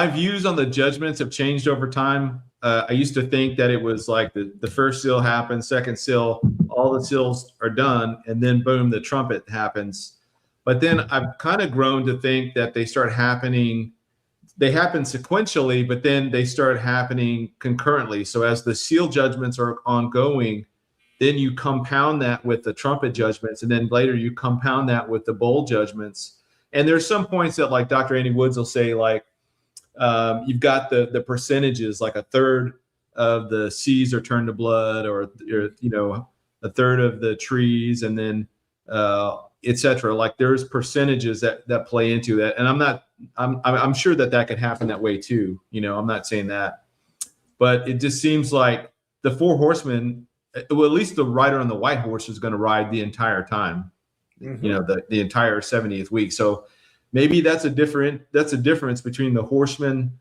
views on the judgments have changed over time. I used to think that it was like the first seal happens, second seal, all the seals are done, and then boom, the trumpet happens. But then I've kind of grown to think that they happen sequentially, but then they start happening concurrently. So as the seal judgments are ongoing, then you compound that with the trumpet judgments, and then later you compound that with the bowl judgments. And there's some points that, like Dr. Andy Woods will say, like, you've got the percentages, like a third of the seas are turned to blood, or a third of the trees, and then etc. Like there's percentages that play into that, and I'm sure that could happen that way too. I'm not saying that, but it just seems like the four horsemen, well, at least the rider on the white horse is going to ride the entire time, the entire 70th week. So maybe that's a difference between the horsemen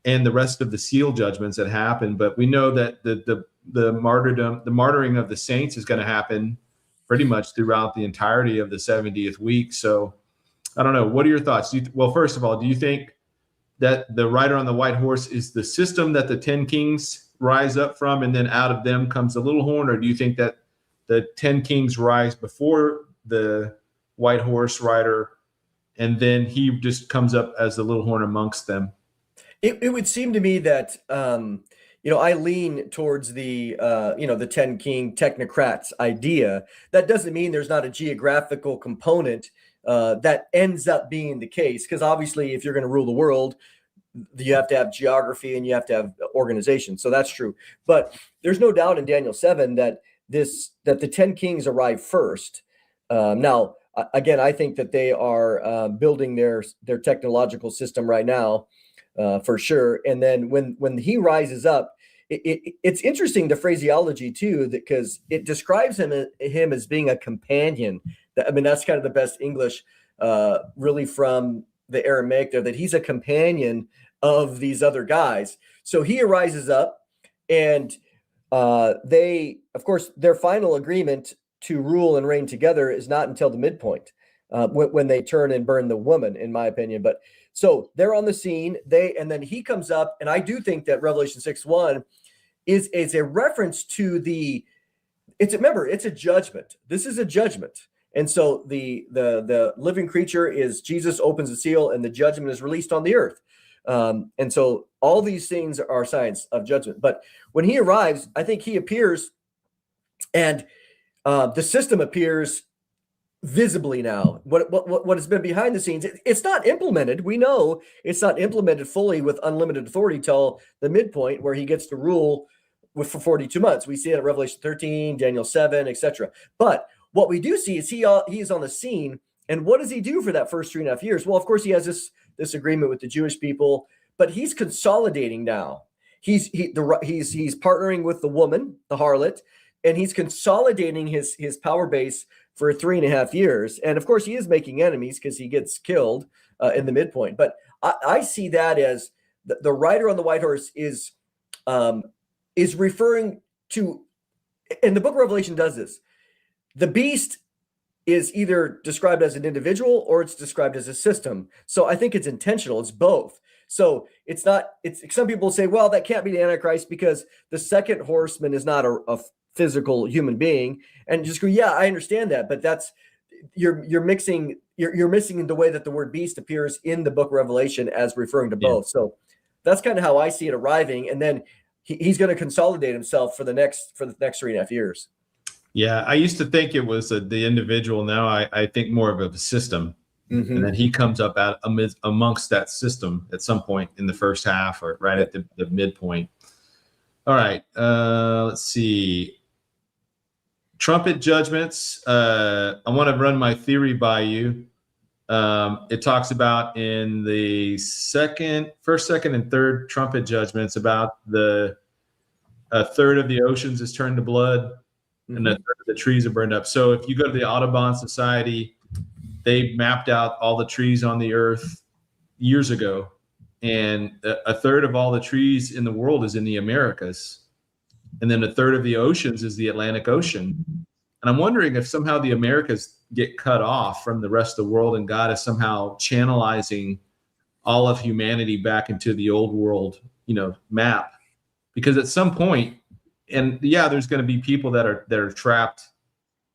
and the rest of the seal judgments that happen. But we know that the martyring of the saints is going to happen pretty much throughout the entirety of the 70th week. So I don't know. What are your thoughts? Well, first of all, do you think that the rider on the white horse is the system that the 10 kings rise up from, and then out of them comes the little horn? Or do you think that the 10 kings rise before the white horse rider, and then he just comes up as the little horn amongst them? It would seem to me that, I lean towards the 10 king technocrats idea. That doesn't mean there's not a geographical component that ends up being the case, because obviously if you're going to rule the world, you have to have geography and you have to have organization. So that's true. But there's no doubt in Daniel 7 that the 10 kings arrive first. Now, again, I think that they are building their technological system right now, for sure. And then when he rises up, it's interesting, the phraseology too, because it describes him as being a companion. I mean, that's kind of the best English. really from the Aramaic there, that he's a companion of these other guys. So he arises up, and they, of course, their final agreement to rule and reign together is not until the midpoint, when they turn and burn the woman, in my opinion. But so they're on the scene, and then he comes up, and I do think that Revelation 6:1 is a reference to remember, it's a judgment. This is a judgment. And so the living creature is Jesus opens the seal, and the judgment is released on the earth. And so all these things are signs of judgment. But when he arrives, I think he appears, and the system appears visibly now. What has been behind the scenes, it's not implemented. We know it's not implemented fully with unlimited authority till the midpoint, where he gets to rule for 42 months. We see it at Revelation 13, Daniel 7, etc. But what we do see is he is on the scene. And what does he do for that first 3.5 years? Well, of course, he has this agreement with the Jewish people, but he's consolidating now. He's partnering with the woman, the harlot, and he's consolidating his power base for 3.5 years. And of course, he is making enemies because he gets killed in the midpoint. But I see that as the rider on the white horse is referring to, and the book of Revelation does this. The beast is either described as an individual or it's described as a system. So I think it's intentional. It's both. So it's not, some people say, well, that can't be the Antichrist because the second horseman is not a physical human being. And just go, yeah, I understand that. But that's, you're missing the way that the word beast appears in the book of Revelation as referring to both. So that's kind of how I see it arriving. And then he's going to consolidate himself for the next 3.5 years. Yeah, I used to think it was the individual. Now I think more of a system. Mm-hmm. And then he comes up amongst that system at some point in the first half, or right at the midpoint. All right, let's see. Trumpet judgments. I want to run my theory by you. It talks about in the first, second, and third trumpet judgments about a third of the oceans is turned to blood, and a third of the trees are burned up. So if you go to the Audubon Society, they mapped out all the trees on the earth years ago, and a third of all the trees in the world is in the Americas, and then a third of the oceans is the Atlantic Ocean. And I'm wondering if somehow the Americas get cut off from the rest of the world, and God is somehow channelizing all of humanity back into the old world, map. Because at some point, and there's going to be people that are trapped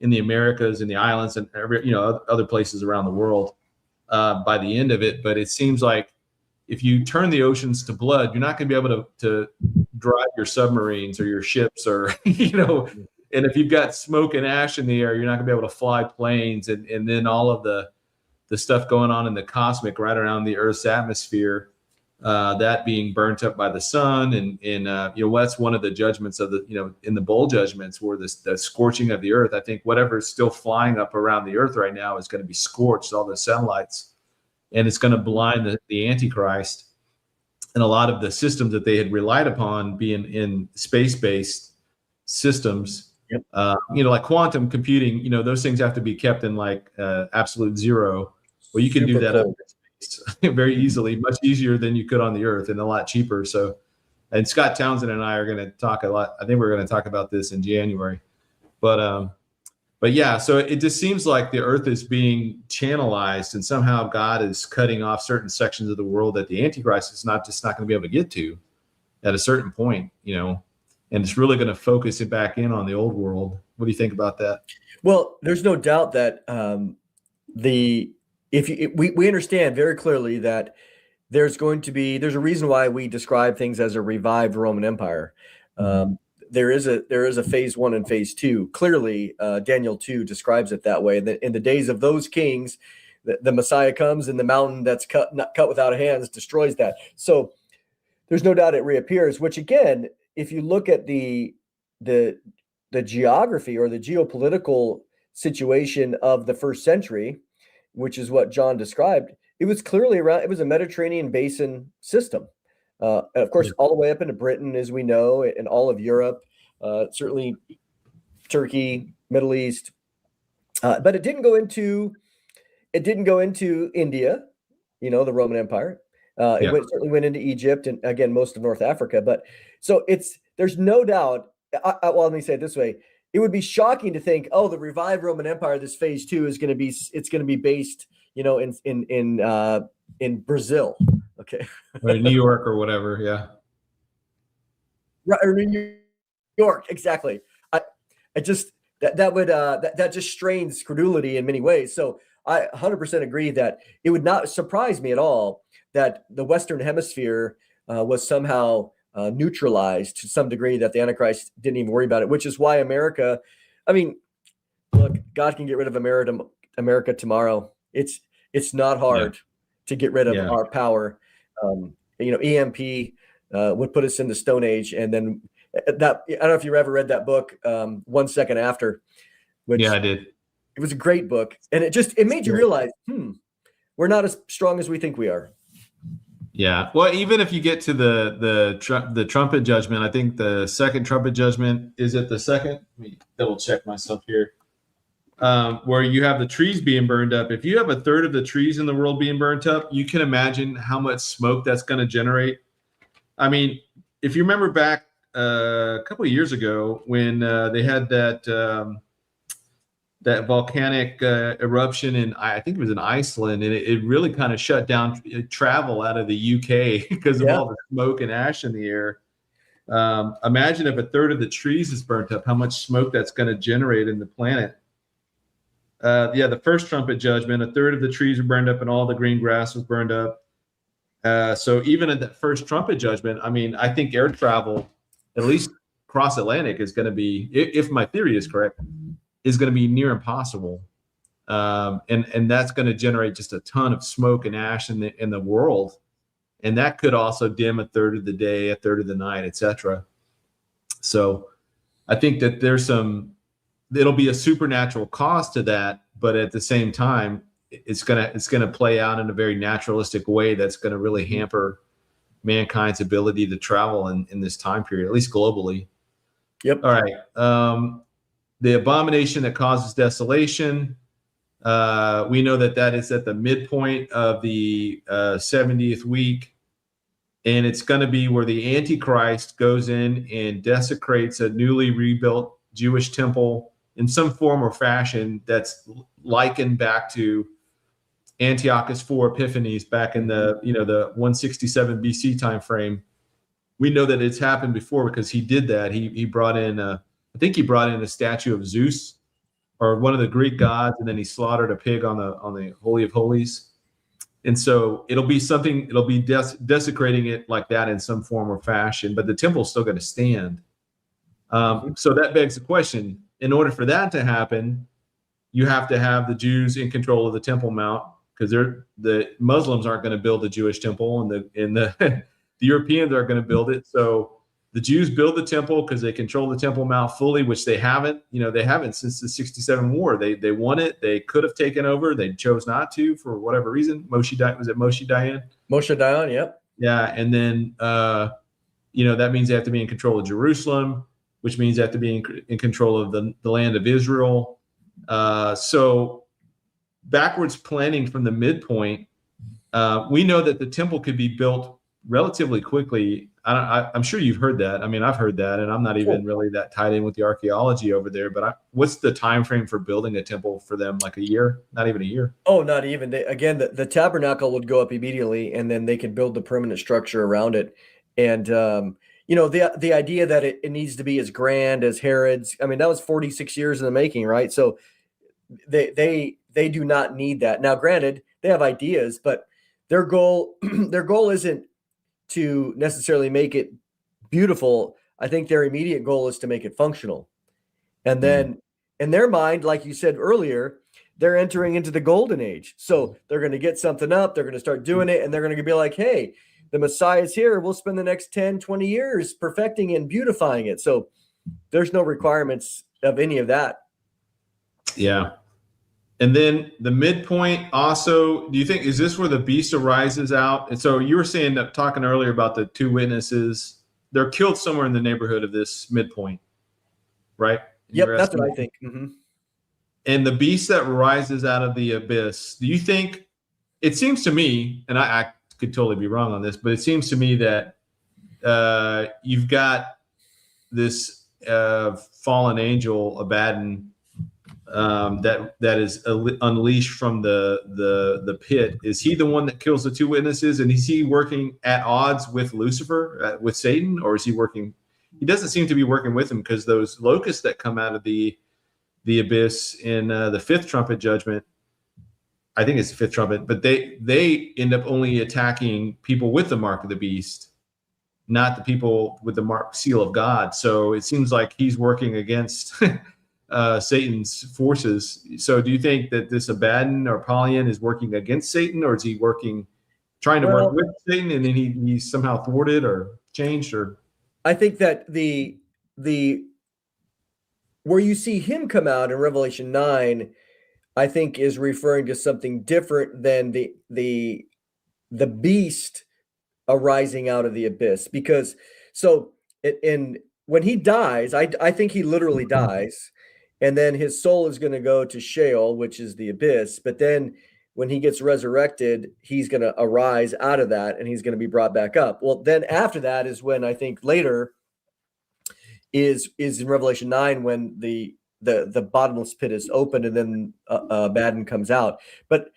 in the Americas and the islands and other places around the world by the end of it. But it seems like if you turn the oceans to blood, you're not going to be able to drive your submarines or your ships, or and if you've got smoke and ash in the air, you're not going to be able to fly planes, and then all of the stuff going on in the cosmic right around the Earth's atmosphere, that being burnt up by the sun, and that's one of the judgments of in the bowl judgments, where the scorching of the earth. I think whatever's still flying up around the earth right now is going to be scorched, all the satellites, and it's going to blind the Antichrist. And a lot of the systems that they had relied upon being in space-based systems, like quantum computing, those things have to be kept in like absolute zero. Well, you can do that up very easily, much easier than you could on the earth, and a lot cheaper. So, and Scott Townsend and I are going to talk a lot. I think we're going to talk about this in January, but yeah, so it just seems like the earth is being channelized, and somehow God is cutting off certain sections of the world that the Antichrist is not going to be able to get to at a certain point, and it's really going to focus it back in on the old world. What do you think about that? Well, there's no doubt that we understand very clearly that there's a reason why we describe things as a revived Roman Empire. There is a phase 1 and phase 2. Clearly, Daniel 2 describes it that way. That in the days of those kings, the Messiah comes, and the mountain that's cut without hands destroys that. So there's no doubt it reappears. Which again, if you look at the geography or the geopolitical situation of the first century, which is what John described, it was clearly it was a Mediterranean basin system. Of course, all the way up into Britain, as we know, and all of Europe, certainly Turkey, Middle East. But it didn't go into it didn't go into India, the Roman Empire. It certainly went into Egypt and again most of North Africa. But so there's no doubt. Well, let me say it this way: it would be shocking to think, oh, the revived Roman Empire, this phase 2 is going to be based, in Brazil, okay, or New York or whatever, yeah, right, or New York, exactly. I just that just strains credulity in many ways. So I 100% agree that it would not surprise me at all that the Western Hemisphere was somehow neutralized to some degree, that the Antichrist didn't even worry about it, which is why America, I mean, look, God can get rid of America tomorrow. It's not hard to get rid of our power. EMP would put us in the Stone Age, and then that, I don't know if you ever read that book, 1 Second After, which I did. It was a great book, and it made you realize, we're not as strong as we think we are. Yeah. Well, even if you get to the trumpet judgment, I think the second trumpet judgment is at the second. Let me double check myself here. Where you have the trees being burned up. If you have a third of the trees in the world being burnt up, you can imagine how much smoke that's going to generate. I mean, if you remember back a couple of years ago when they had that volcanic eruption in, I think it was in Iceland, and it really kind of shut down travel out of the UK because of all the smoke and ash in the air. Imagine if a third of the trees is burnt up, how much smoke that's going to generate in the planet. The first trumpet judgment, a third of the trees were burned up and all the green grass was burned up. So even at that first trumpet judgment, I mean, I think air travel, at least cross Atlantic, is going to be, if my theory is correct, is going to be near impossible. And that's going to generate just a ton of smoke and ash in the world. And that could also dim a third of the day, a third of the night, etc. So I think that it'll be a supernatural cost to that, but at the same time, it's gonna play out in a very naturalistic way that's going to really hamper mankind's ability to travel in this time period, at least globally. Yep. All right. The abomination that causes desolation. We know that is at the midpoint of the 70th week, and it's going to be where the Antichrist goes in and desecrates a newly rebuilt Jewish temple in some form or fashion that's likened back to Antiochus IV Epiphanes back in the 167 BC time frame. We know that it's happened before because he did that. He brought in I think he brought in a statue of Zeus or one of the Greek gods, and then he slaughtered a pig on the Holy of Holies. And so it'll be desecrating it like that in some form or fashion, but the temple's still going to stand. So that begs the question, in order for that to happen, you have to have the Jews in control of the Temple Mount, because the Muslims aren't going to build the Jewish temple, and the Europeans aren't going to build it. So the Jews build the temple because they control the Temple Mount fully, which they haven't. They haven't since the 67 war. They won it. They could have taken over. They chose not to for whatever reason. Moshe Dayan? Moshe Dayan, yep. Yeah, and then that means they have to be in control of Jerusalem, which means they have to be in control of the land of Israel. So backwards planning from the midpoint, we know that the temple could be built relatively quickly. I'm sure you've heard that. I mean, I've heard that, and I'm not even really that tied in with the archaeology over there. But what's the time frame for building a temple for them? Like a year? Not even a year? Oh, not even. The tabernacle would go up immediately, and then they could build the permanent structure around it. And the idea that it needs to be as grand as Herod's. I mean, that was 46 years in the making, right? So they do not need that. Now, granted, they have ideas, but their goal isn't to necessarily make it beautiful. I think their immediate goal is to make it functional. And then in their mind, like you said earlier, they're entering into the golden age. So they're going to get something up, they're going to start doing it, and they're going to be like, hey, the Messiah is here. We'll spend the next 10, 20 years perfecting and beautifying it. So there's no requirements of any of that. Yeah. And then the midpoint also, do you think, is this where the beast arises out? And so you were saying, talking earlier about the two witnesses, they're killed somewhere in the neighborhood of this midpoint, right? Yep, that's what I think. Mm-hmm. and the beast that rises out of the abyss, do you think, it seems to me, and I could totally be wrong on this, but it seems to me that you've got this fallen angel, Abaddon, that is unleashed from the pit. Is he the one that kills the two witnesses, and is he working at odds with Lucifer, with Satan, or is he working? He doesn't seem to be working with him, because those locusts that come out of the abyss in the fifth trumpet judgment, I think it's the fifth trumpet, but they end up only attacking people with the mark of the beast, not the people with the mark seal of God. So it seems like he's working against Satan's forces. So do you think that this Abaddon or Apollyon is working against Satan, or is he trying to work with Satan, and then he's somehow thwarted or changed? Or I think that the where you see him come out in Revelation 9, I think is referring to something different than the beast arising out of the abyss. Because when he dies, I think he literally dies, and then his soul is going to go to Sheol, which is the abyss. But then when he gets resurrected, he's going to arise out of that, and he's going to be brought back up. Well, then after that is when I think later is in Revelation 9, when the bottomless pit is opened, and then Abaddon comes out. But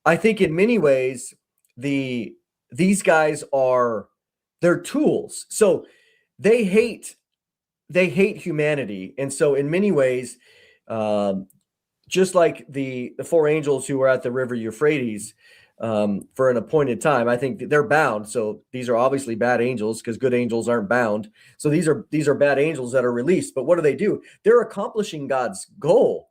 I think in many ways these guys they're tools. So they hate humanity, and so in many ways, just like the four angels who were at the river Euphrates for an appointed time, I think they're bound. So these are obviously bad angels, because good angels aren't bound. So these are bad angels that are released. But what do? They're accomplishing God's goal,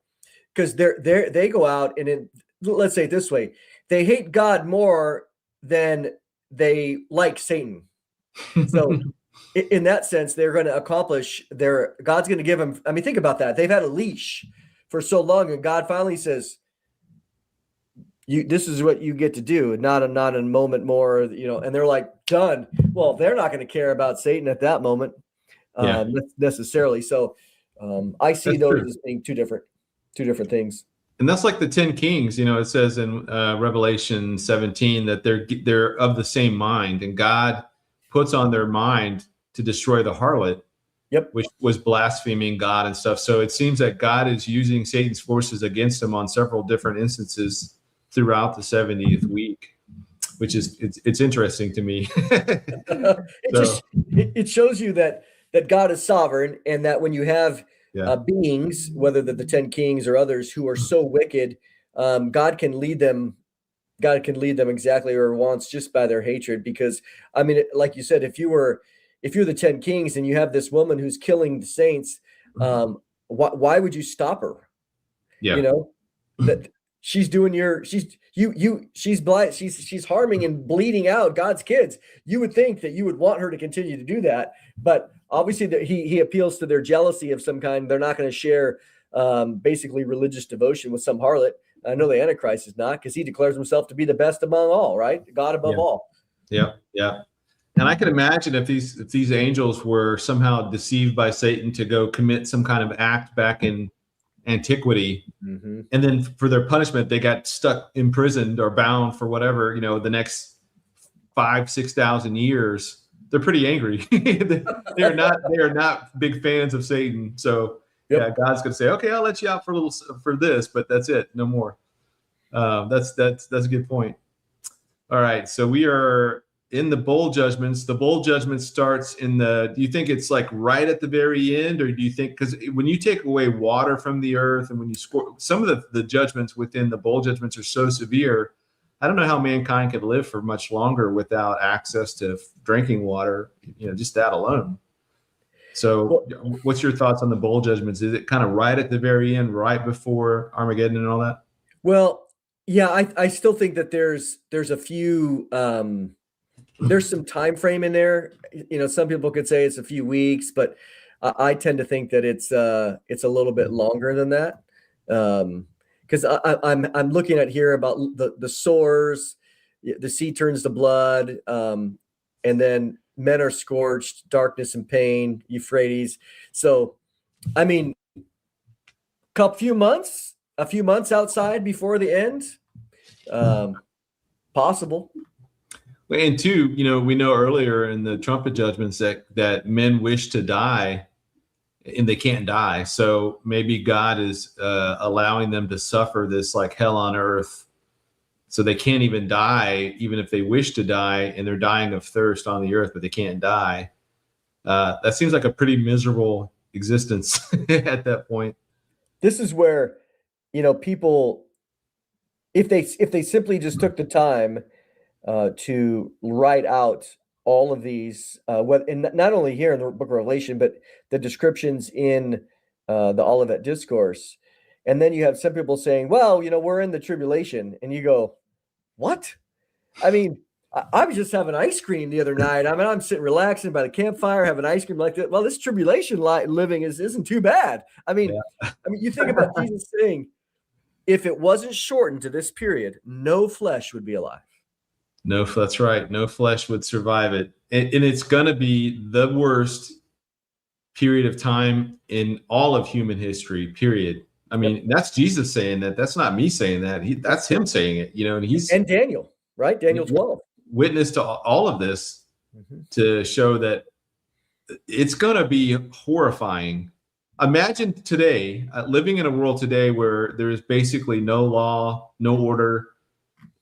because they go out and let's say it this way: they hate God more than they like Satan. So in that sense, they're going to accomplish God's going to give them. I mean, think about that. They've had a leash for so long, and God finally says, this is what you get to do, not a moment more, and they're like, done. Well, they're not going to care about Satan at that moment necessarily. So I see those as being two different things. And that's like the 10 kings. It says in Revelation 17 that they're of the same mind, and God puts on their mind to destroy the harlot, which was blaspheming God and stuff. So it seems that God is using Satan's forces against them on several different instances throughout the 70th week, which is it's interesting to me. It shows you that God is sovereign, and that when you have beings, whether the 10 kings or others, who are so wicked, God can lead them exactly where he wants, just by their hatred. Because I mean, like you said, if you're the 10 kings and you have this woman who's killing the saints, why would you stop her? That she's doing she's blind, she's harming and bleeding out God's kids. You would think that you would want her to continue to do that, but obviously that he appeals to their jealousy of some kind. They're not going to share basically religious devotion with some harlot. I know the Antichrist is not, because he declares himself to be the best among all, right? God above all. Yeah. And I can imagine if these angels were somehow deceived by Satan to go commit some kind of act back in antiquity, and then for their punishment they got stuck, imprisoned, or bound for whatever, the next 5,000-6,000 years. They're pretty angry. they are not big fans of Satan. So God's gonna say, okay, I'll let you out for this, but that's it, no more. That's a good point. All right, so we are in the bowl judgments. The bowl judgment starts do you think it's like right at the very end, or do you think, because when you take away water from the earth, and when you score, some of the judgments within the bowl judgments are so severe, I don't know how mankind could live for much longer without access to drinking water, just that alone. So what's your thoughts on the bowl judgments? Is it kind of right at the very end, right before Armageddon and all that? Well, yeah, I still think that there's a few, there's some time frame in there. Some people could say it's a few weeks, but I tend to think that it's a little bit longer than that. Because I'm looking at here about the sores, the sea turns to blood, and then men are scorched, darkness and pain, Euphrates. So, I mean, few months, a few months outside before the end? Possible. And two, we know earlier in the trumpet judgments that men wish to die and they can't die. So maybe God is allowing them to suffer this like hell on earth. So they can't even die, even if they wish to die, and they're dying of thirst on the earth, but they can't die. That seems like a pretty miserable existence at that point. This is where, people, if they simply just took the time to write out all of these, and not only here in the book of Revelation, but the descriptions in the Olivet Discourse. And then you have some people saying, well, we're in the tribulation. And you go, what? I mean, I was just having ice cream the other night. I mean, I'm sitting relaxing by the campfire, having ice cream like that. Well, this tribulation living isn't too bad. I mean, you think about Jesus saying, if it wasn't shortened to this period, no flesh would be alive. No, that's right. No flesh would survive it. And it's going to be the worst period of time in all of human history, period. I mean, that's Jesus saying that. That's not me saying that. That's him saying it, and Daniel, right? Daniel 12. Witness to all of this to show that it's going to be horrifying. Imagine today, living in a world today where there is basically no law, no order,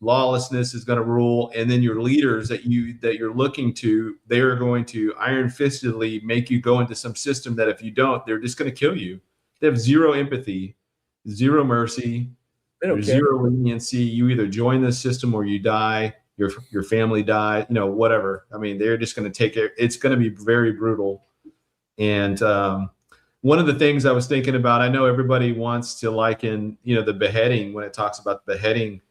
lawlessness is going to rule, and then your leaders that you're looking to, they are going to iron-fistedly make you go into some system that if you don't, they're just going to kill you. They have zero empathy, zero mercy, zero leniency. You either join this system or you die. Your family die. Whatever. I mean, they're just going to take it. It's going to be very brutal. And one of the things I was thinking about, I know everybody wants to liken, the beheading when it talks about the beheading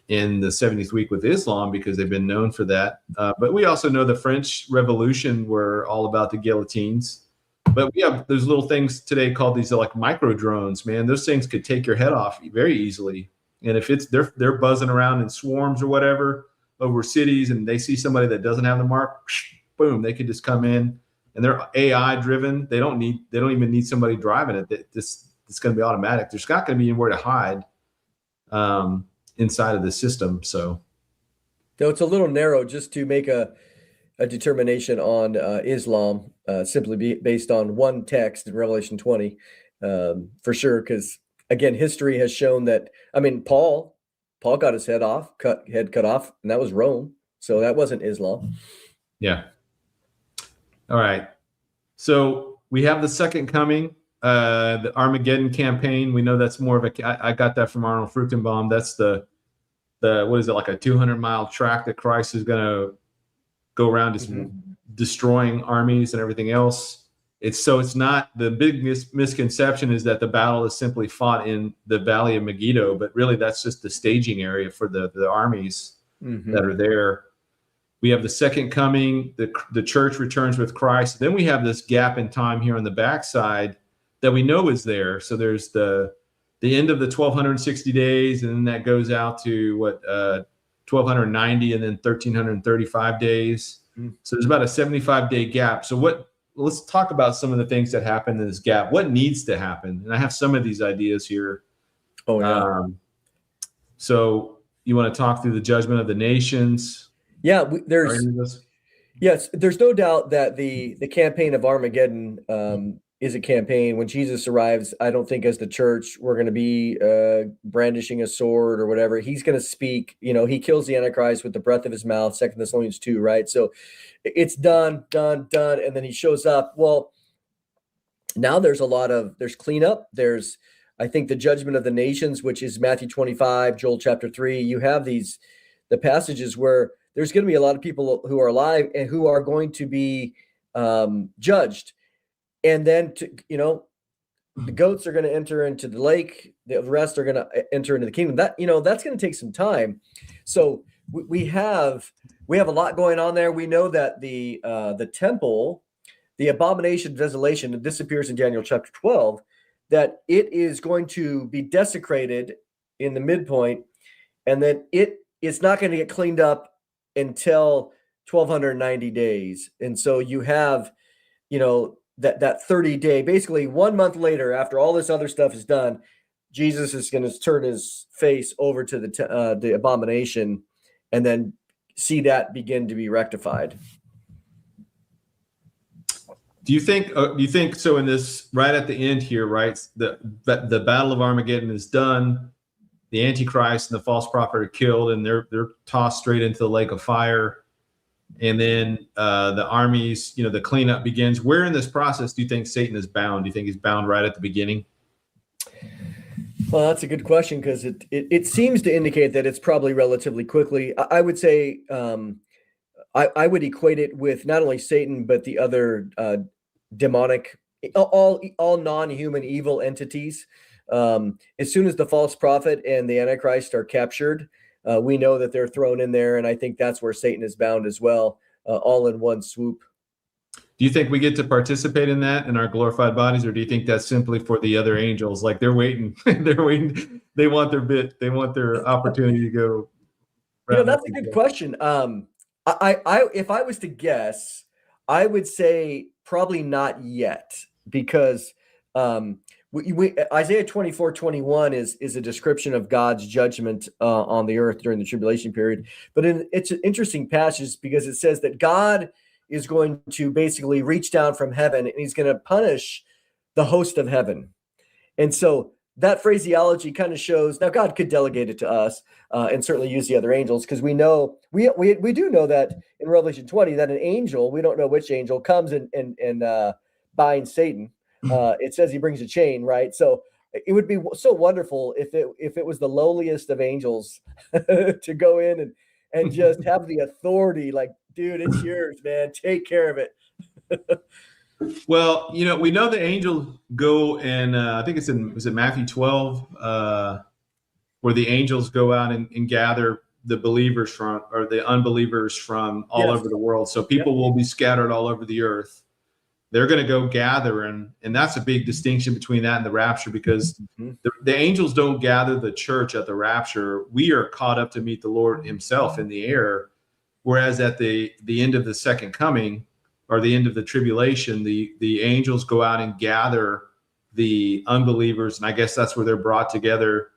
in the 70th week with Islam, because they've been known for that. But we also know the French Revolution were all about the guillotines. But we have those little things today called these like micro drones, man. Those things could take your head off very easily. And if they're buzzing around in swarms or whatever over cities, and they see somebody that doesn't have the mark, boom, they could just come in, and they're AI driven. They don't even need somebody driving it. It's going to be automatic. There's not going to be anywhere to hide inside of the system. So it's a little narrow just to make a determination on Islam, simply based on one text in Revelation 20, for sure. Because again, history has shown that. I mean, Paul got his head cut off, and that was Rome. So that wasn't Islam. Yeah. All right. So we have the second coming, the Armageddon campaign. We know that's more of I got that from Arnold Fruchtenbaum. That's the what is it, like a 200-mile track that Christ is going to go around just destroying armies and everything else. It's not, the big misconception is that the battle is simply fought in the Valley of Megiddo, but really that's just the staging area for the armies that are there. We have the second coming, the church returns with Christ. Then we have this gap in time here on the backside that we know is there. So there's the end of the 1260 days, and then that goes out to 1290 and then 1335 days. So there's about a 75-day gap. So let's talk about some of the things that happen in this gap. What needs to happen? And I have some of these ideas here. Oh, yeah. So you want to talk through the judgment of the nations? Yeah, yes, there's no doubt that the campaign of Armageddon is a campaign. When Jesus arrives, I don't think as the church we're going to be brandishing a sword or whatever. He's going to speak. He kills the Antichrist with the breath of his mouth, 2 Thessalonians 2, right? So it's done, and then he shows up. Well, now there's cleanup. There's, I think, the judgment of the nations, which is Matthew 25, Joel chapter 3. You have the passages where there's going to be a lot of people who are alive and who are going to be judged. And then, the goats are going to enter into the lake. The rest are going to enter into the kingdom. That's going to take some time. So we have a lot going on there. We know that the temple, the abomination of desolation, that disappears in Daniel chapter 12, that it is going to be desecrated in the midpoint, and then it's not going to get cleaned up until 1290 days. And so you have, that 30-day, basically 1 month later, after all this other stuff is done, Jesus is going to turn his face over to the abomination, and then see that begin to be rectified. Do you think so? In this, right at the end here, right, the Battle of Armageddon is done. The Antichrist and the false prophet are killed, and they're tossed straight into the lake of fire. And then the armies, the cleanup begins. Where in this process do you think Satan is bound? Do you think he's bound right at the beginning? Well, that's a good question, because it seems to indicate that it's probably relatively quickly. I would say I would equate it with not only Satan, but the other demonic, all non-human evil entities. As soon as the false prophet and the Antichrist are captured, we know that they're thrown in there, and I think that's where Satan is bound as well, all in one swoop. Do you think we get to participate in that in our glorified bodies, or do you think that's simply for the other angels? Like they're waiting, they're waiting. They want their bit. They want their opportunity to go. That's a good question. If I was to guess, I would say probably not yet, because Isaiah 24:21 is a description of God's judgment on the earth during the tribulation period. But it's an interesting passage, because it says that God is going to basically reach down from heaven, and he's going to punish the host of heaven. And so that phraseology kind of shows, now God could delegate it to us and certainly use the other angels, because we know, we do know that in Revelation 20, that an angel, we don't know which angel, comes and binds Satan. It says he brings a chain, right? So it would be so wonderful if it was the lowliest of angels to go in and just have the authority, like, dude, it's yours, man. Take care of it. Well, we know the angels go, and I think is it Matthew 12, where the angels go out and gather the believers from, or the unbelievers from all over the world. So people will be scattered all over the earth. They're going to go gather, and that's a big distinction between that and the rapture, because the angels don't gather the church at the rapture. We are caught up to meet the Lord himself in the air, whereas at the end of the second coming, or the end of the tribulation, the angels go out and gather the unbelievers, and I guess that's where they're brought together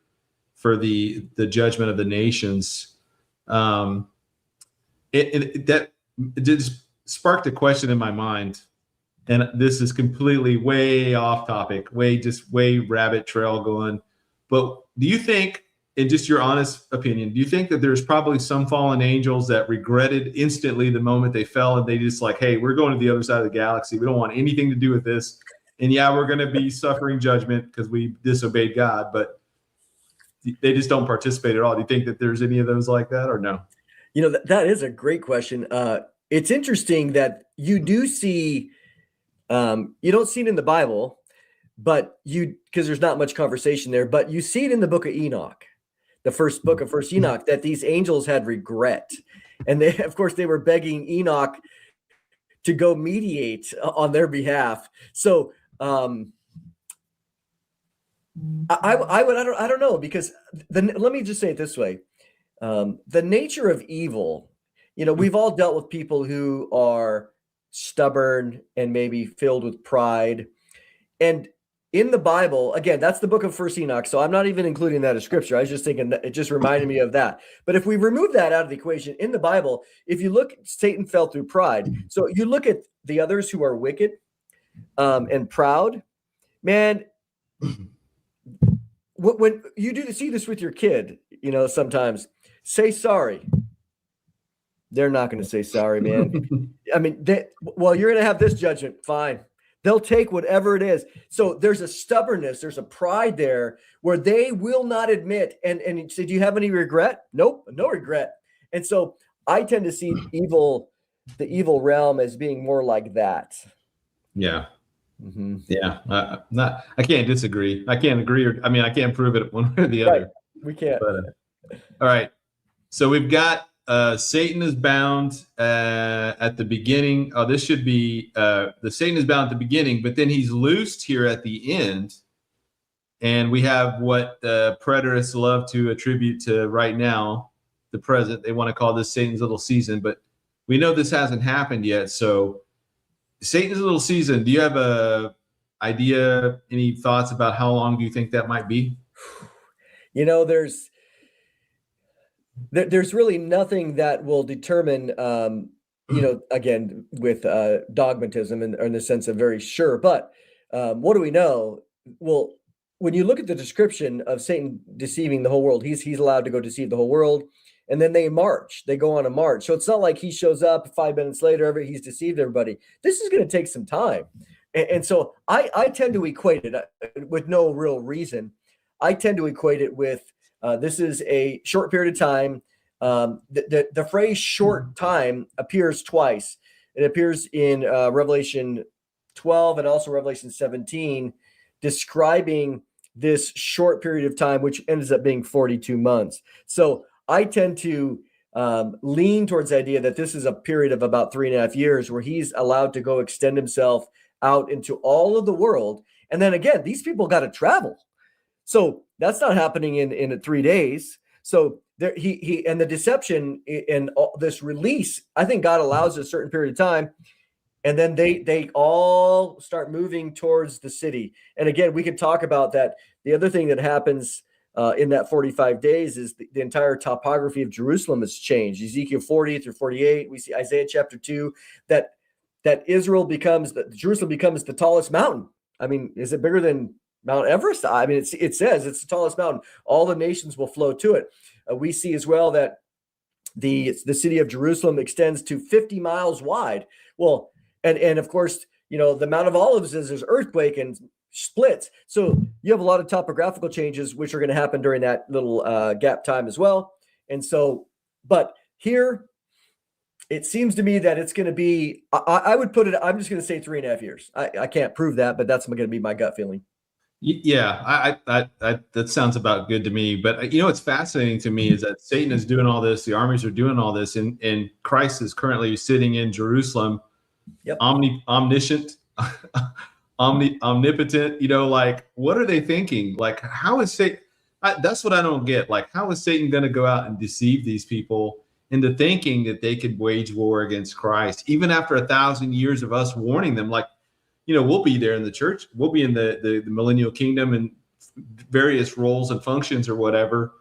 for the judgment of the nations. That just sparked a question in my mind. And this is completely way off topic, way rabbit trail going. But do you think, in just your honest opinion, do you think that there's probably some fallen angels that regretted instantly the moment they fell, and they just like, hey, we're going to the other side of the galaxy. We don't want anything to do with this. And yeah, we're going to be suffering judgment because we disobeyed God, but they just don't participate at all. Do you think that there's any of those like that, or no? That is a great question. It's interesting that you do see, you don't see it in the Bible, but because there's not much conversation there, but you see it in the book of Enoch, the first book of First Enoch, that these angels had regret. And they, of course, they were begging Enoch to go mediate on their behalf. So I don't know, because let me just say it this way. The nature of evil, we've all dealt with people who are stubborn and maybe filled with pride. And in the Bible, again, that's the book of First Enoch, so I'm not even including that as scripture. I was just thinking that it just reminded me of that. But if we remove that out of the equation, in the Bible, if you look, Satan fell through pride. So you look at the others who are wicked and proud, man. When you do see this with your kid, sometimes say sorry. They're not going to say sorry, man. I mean, you're going to have this judgment. Fine. They'll take whatever it is. So there's a stubbornness, there's a pride there where they will not admit. And you say, do you have any regret? Nope, no regret. And so I tend to see the evil realm as being more like that. Yeah. Mm-hmm. Yeah. I can't disagree. I can't agree. I can't prove it one way or the other. Right. We can't. But, all right. So we've got Satan is bound at the beginning. Oh, this should be the Satan is bound at the beginning, but then he's loosed here at the end. And we have what preterists love to attribute to right now, the present. They want to call this Satan's little season, but we know this hasn't happened yet. So Satan's little season, do you have a idea, any thoughts about how long do you think that might be? You know, there's really nothing that will determine, you know, again, with dogmatism and in the sense of very sure. But what do we know? Well, when you look at the description of Satan deceiving the whole world, he's allowed to go deceive the whole world. And then they march, they go on a march. So it's not like he shows up 5 minutes later, he's deceived everybody. This is going to take some time. And so I tend to equate it with no real reason. I tend to equate it with this is a short period of time. The phrase short time appears twice. It appears in Revelation 12 and also Revelation 17, describing this short period of time, which ends up being 42 months. So I tend to lean towards the idea that this is a period of about 3.5 years where he's allowed to go extend himself out into all of the world. And then again, these people got to travel. So that's not happening in 3 days. So there, he and the deception and this release, I think God allows a certain period of time, and then they all start moving towards the city. And again, we could talk about that. The other thing that happens in that 45 days is the entire topography of Jerusalem has changed. Ezekiel 40 through 48, we see Isaiah chapter 2 that Jerusalem becomes the tallest mountain. I mean, is it bigger than Mount Everest? I mean, it says it's the tallest mountain. All the nations will flow to it. We see as well that the city of Jerusalem extends to 50 miles wide. Well, and of course, you know, the Mount of Olives is there's earthquake and splits. So you have a lot of topographical changes, which are going to happen during that little gap time as well. And so, but here, it seems to me that it's going to be, I would put it, I'm just going to say 3.5 years. I can't prove that, but that's going to be my gut feeling. Yeah, I that sounds about good to me. But you know, what's fascinating to me is that Satan is doing all this, the armies are doing all this, and Christ is currently sitting in Jerusalem, Yep. Omniscient, omnipotent. You know, like, what are they thinking? Like, how is Satan? That's what I don't get. Like, how is Satan going to go out and deceive these people into thinking that they could wage war against Christ, even after 1,000 years of us warning them? Like, you know, we'll be there in the church. We'll be in the millennial kingdom and various roles and functions or whatever.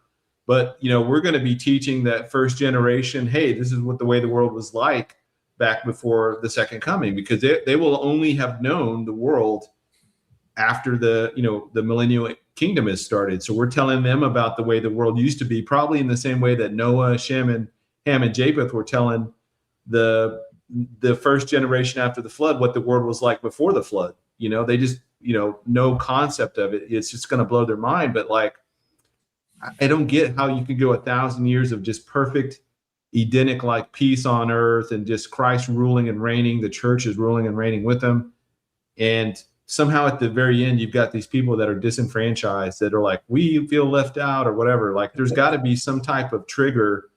But, you know, we're going to be teaching that first generation, hey, this is what the way the world was like back before the second coming, because they will only have known the world after the millennial kingdom has started. So we're telling them about the way the world used to be, probably in the same way that Noah, Shem, and Ham and Japheth were telling the first generation after the flood what the world was like before the flood. You know, they just, you know, no concept of it. It's just going to blow their mind. But like, I don't get how you could go 1,000 years of just perfect Edenic like peace on earth and just Christ ruling and reigning. The church is ruling and reigning with them. And somehow at the very end, you've got these people that are disenfranchised that are like, we feel left out or whatever. Like, there's got to be some type of trigger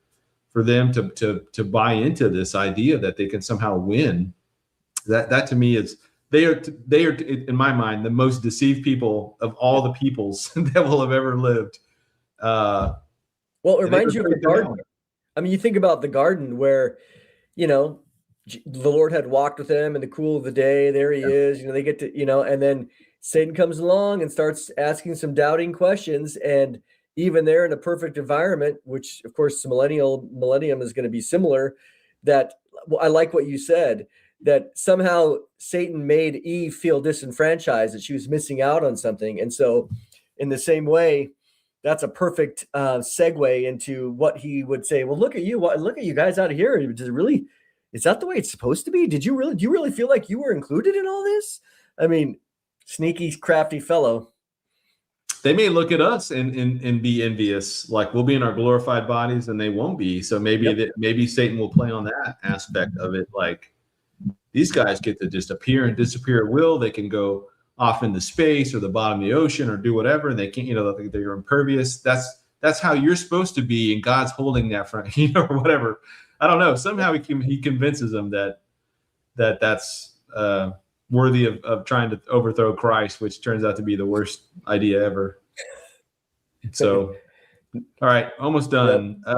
for them to buy into this idea that they can somehow win. That to me is, they are in my mind the most deceived people of all the peoples that will have ever lived. Well, it reminds you of the garden. I mean, you think about the garden where, you know, the Lord had walked with them in the cool of the day. There he is. You know, they get to, you know, and then Satan comes along and starts asking some doubting questions. And even there in a perfect environment, which of course the millennium is going to be similar, that I like what you said, that somehow Satan made Eve feel disenfranchised, that she was missing out on something. And so in the same way, that's a perfect segue into what he would say. Well, look at you guys out of here. Is that the way it's supposed to be? Do you really feel like you were included in all this? I mean, sneaky, crafty fellow. They may look at us and be envious, like we'll be in our glorified bodies and they won't be. So maybe Satan will play on that aspect of it. Like, these guys get to just appear and disappear at will. They can go off into space or the bottom of the ocean or do whatever, and they can't, you know, they're impervious. That's how you're supposed to be, and God's holding that from, you know, or whatever. I don't know. Somehow he convinces them that's worthy of trying to overthrow Christ, which turns out to be the worst idea ever. So, all right, almost done. Yep.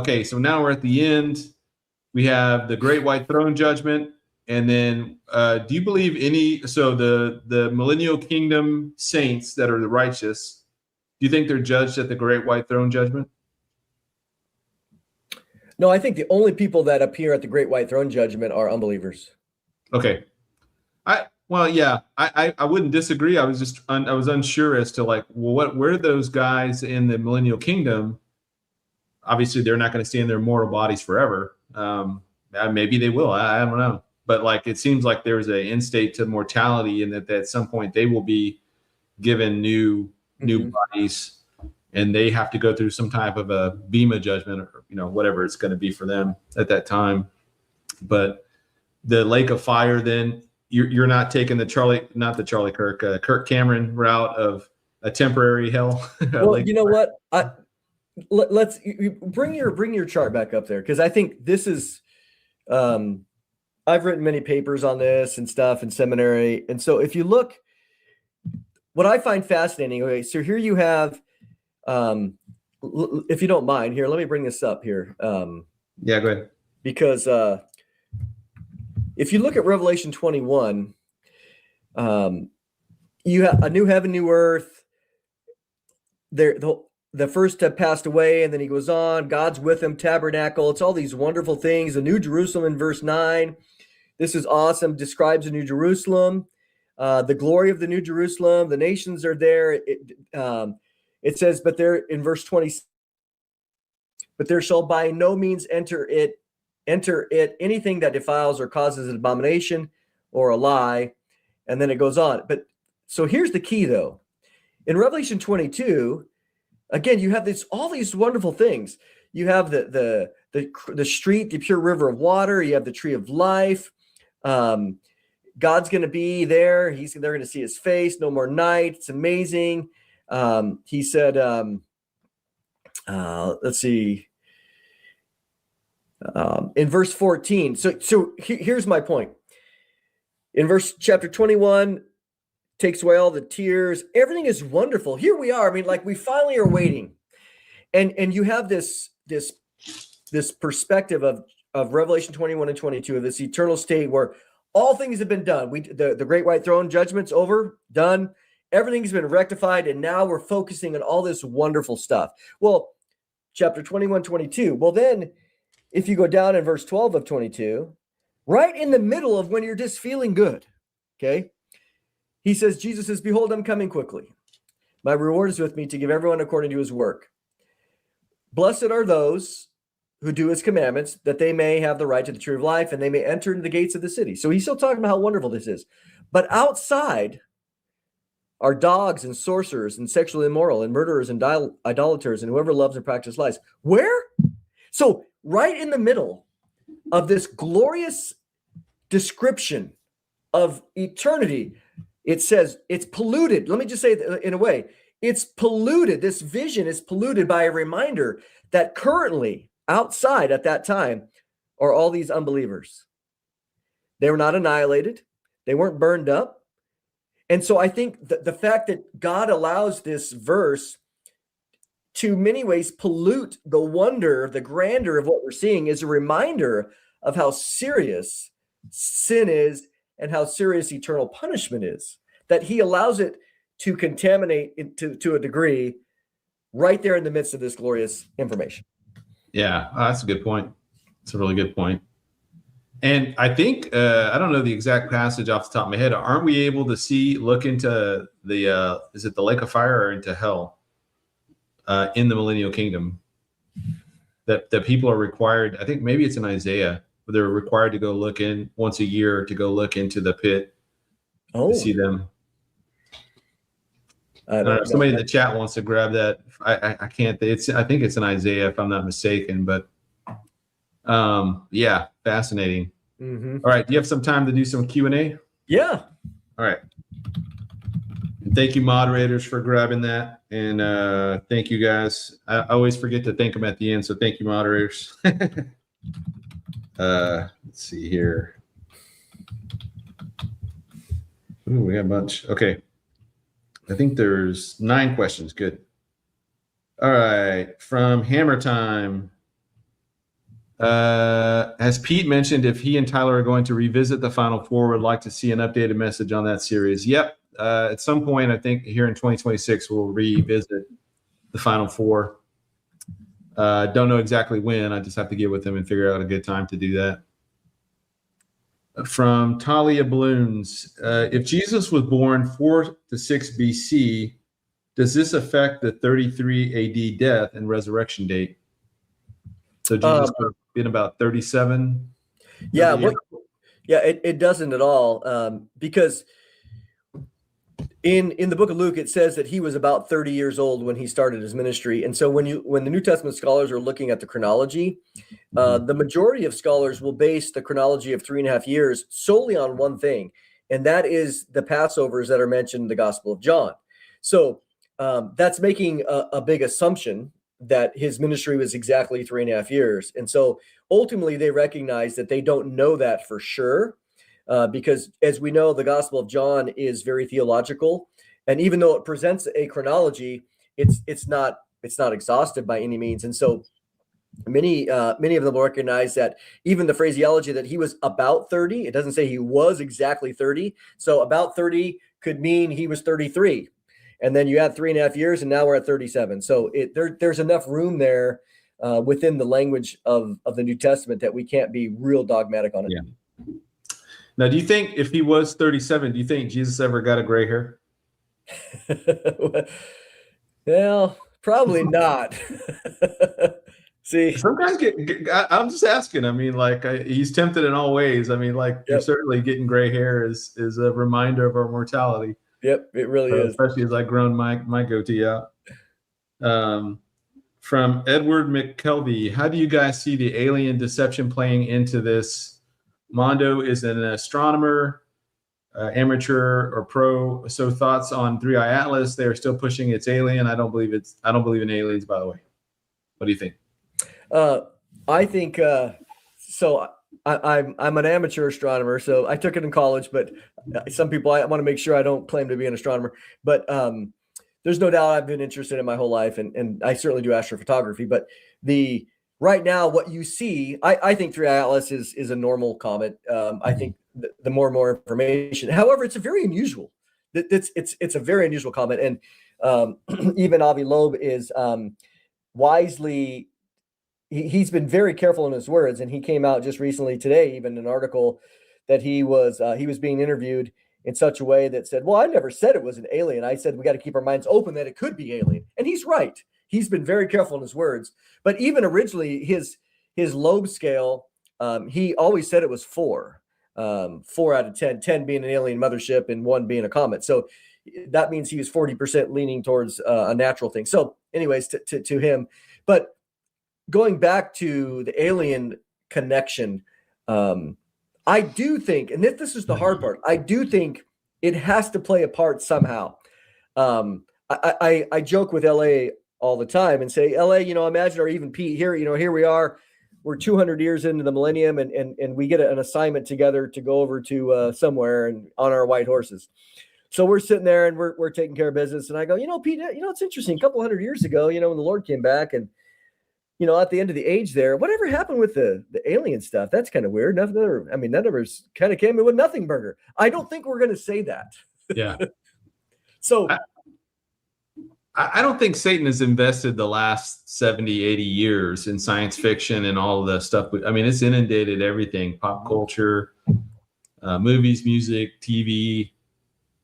Okay, so now we're at the end. We have the Great White Throne Judgment. And then do you believe the millennial kingdom saints that are the righteous, Do you think they're judged at the great white throne judgment? No, I think the only people that appear at the great white throne judgment are unbelievers. Okay. I wouldn't disagree. I was just I was unsure as to like, well, where are those guys in the millennial kingdom? Obviously, they're not going to stay in their mortal bodies forever. Maybe they will. I don't know. But like, it seems like there's an end state to mortality, and that at some point they will be given new bodies, and they have to go through some type of a bema judgment, or whatever it's going to be for them at that time. But the lake of fire, then you're not taking the Kirk Cameron route of a temporary hell. Well, you know what? Let's bring your chart back up there, because I think this is. I've written many papers on this and stuff in seminary, and so if you look, what I find fascinating. Okay, so here you have, if you don't mind, here, let me bring this up here. Yeah, go ahead. Because if you look at Revelation 21, you have a new heaven, new earth. The first have passed away, and then he goes on. God's with him, tabernacle. It's all these wonderful things. The New Jerusalem in verse 9. This is awesome. Describes the New Jerusalem, the glory of the New Jerusalem. The nations are there. It says, but there in verse 20, but there shall by no means enter it anything that defiles or causes an abomination or a lie. And then it goes on. But so here's the key, though. In Revelation 22, again, you have all these wonderful things. You have the street, the pure river of water. You have the tree of life. God's going to be there. They're going to see his face. No more night. It's amazing. He said, let's see. In verse 14. So here's my point. In chapter 21, takes away all the tears. Everything is wonderful. Here we are. I mean, like, we finally are waiting. And you have this perspective of Revelation 21 and 22, of this eternal state where all things have been done. The great white throne judgment's over, done. Everything's been rectified, and now we're focusing on all this wonderful stuff. Well, chapter 21, 22. Well, then if you go down in verse 12 of 22, right in the middle of when you're just feeling good, okay? He says, Jesus says, behold, I'm coming quickly. My reward is with me to give everyone according to his work. Blessed are those who do his commandments, that they may have the right to the tree of life, and they may enter into the gates of the city. So he's still talking about how wonderful this is. But outside are dogs and sorcerers and sexually immoral and murderers and idolaters and whoever loves and practices lies. Where? So right in the middle of this glorious description of eternity, it says it's polluted. Let me just say it in a way. It's polluted. This vision is polluted by a reminder that currently outside at that time are all these unbelievers. They were not annihilated. They weren't burned up. And so I think the fact that God allows this verse to many ways pollute the wonder, the grandeur of what we're seeing is a reminder of how serious sin is and how serious eternal punishment is, that he allows it to contaminate to a degree right there in the midst of this glorious information. Yeah, that's a good point. It's a really good point. And I think, I don't know the exact passage off the top of my head. Aren't we able to look into is it the lake of fire or into hell in the millennial kingdom? That people are required, I think maybe it's in Isaiah, but they're required to go look in once a year to go look into the pit to see them. I don't know if somebody in the chat wants to grab that. I can't. I think it's in Isaiah, if I'm not mistaken. But yeah, fascinating. Mm-hmm. All right, do you have some time to do some Q&A? Yeah. All right. And thank you, moderators, for grabbing that, and thank you, guys. I always forget to thank them at the end, so thank you, moderators. Let's see here. Ooh, we got a bunch. Okay. I think there's 9 questions. Good. All right. From Hammer Time. Has Pete mentioned if he and Tyler are going to revisit the Final Four, would like to see an updated message on that series? Yep. At some point, I think here in 2026, we'll revisit the final four. Don't know exactly when. I just have to get with him and figure out a good time to do that. From Talia Balloons, if Jesus was born 4 to 6 BC, does this affect the 33 AD death and resurrection date? So Jesus would have been about 37. Yeah, it doesn't at all, because in the book of Luke, it says that he was about 30 years old when he started his ministry. And so when the New Testament scholars are looking at the chronology, the majority of scholars will base the chronology of 3.5 years solely on one thing, and that is the Passovers that are mentioned in the Gospel of John. So that's making a big assumption that his ministry was exactly 3.5 years. And so ultimately they recognize that they don't know that for sure. Because as we know, the Gospel of John is very theological, and even though it presents a chronology, it's not exhaustive by any means. And so many of them recognize that even the phraseology that he was about 30, it doesn't say he was exactly 30. So about 30 could mean he was 33, and then you add 3.5 years, and now we're at 37. So there's enough room there within the language of the New Testament that we can't be real dogmatic on it. Yeah. Now, do you think if he was 37, do you think Jesus ever got a gray hair? Well, probably not. See, some guys I'm just asking. I mean, like, he's tempted in all ways. I mean, like, you're certainly getting gray hair is a reminder of our mortality. Yep, it really is. Especially as I grown my goatee out. From Edward McKelvey, how do you guys see the alien deception playing into this? Mondo is an astronomer, amateur or pro. So thoughts on 3i Atlas? They are still pushing it's alien. I don't believe in aliens, by the way. What do you think? I think so. I'm an amateur astronomer, so I took it in college. But some people, I want to make sure I don't claim to be an astronomer. But there's no doubt I've been interested in my whole life, and I certainly do astrophotography. But right now, what you see, I think 3i Atlas is a normal comet. I think the more and more information. However, it's a very unusual. It's a very unusual comet, and even Avi Loeb is wisely. He's been very careful in his words, and he came out just recently today, even an article that he was being interviewed in such a way that said, "Well, I never said it was an alien. I said we got to keep our minds open that it could be alien," and he's right. He's been very careful in his words. But even originally, his Loeb scale, he always said it was 4. 4 out of 10, 10 being an alien mothership and 1 being a comet. So that means he was 40% leaning towards a natural thing. So anyways, to him. But going back to the alien connection, I do think, and this is the hard part, I do think it has to play a part somehow. I joke with LA all the time and say, LA, imagine, or even Pete here, here we are, we're 200 years into the millennium, and we get an assignment together to go over to somewhere and on our white horses. So we're sitting there and we're taking care of business. And I go, Pete, it's interesting. A couple hundred years ago, when the Lord came back and, at the end of the age there, whatever happened with the alien stuff? That's kind of weird. That never kind of came in with nothing burger. I don't think we're going to say that. Yeah. So I don't think Satan has invested the last 70, 80 years in science fiction and all of the stuff. I mean, it's inundated everything, pop culture, movies, music, TV,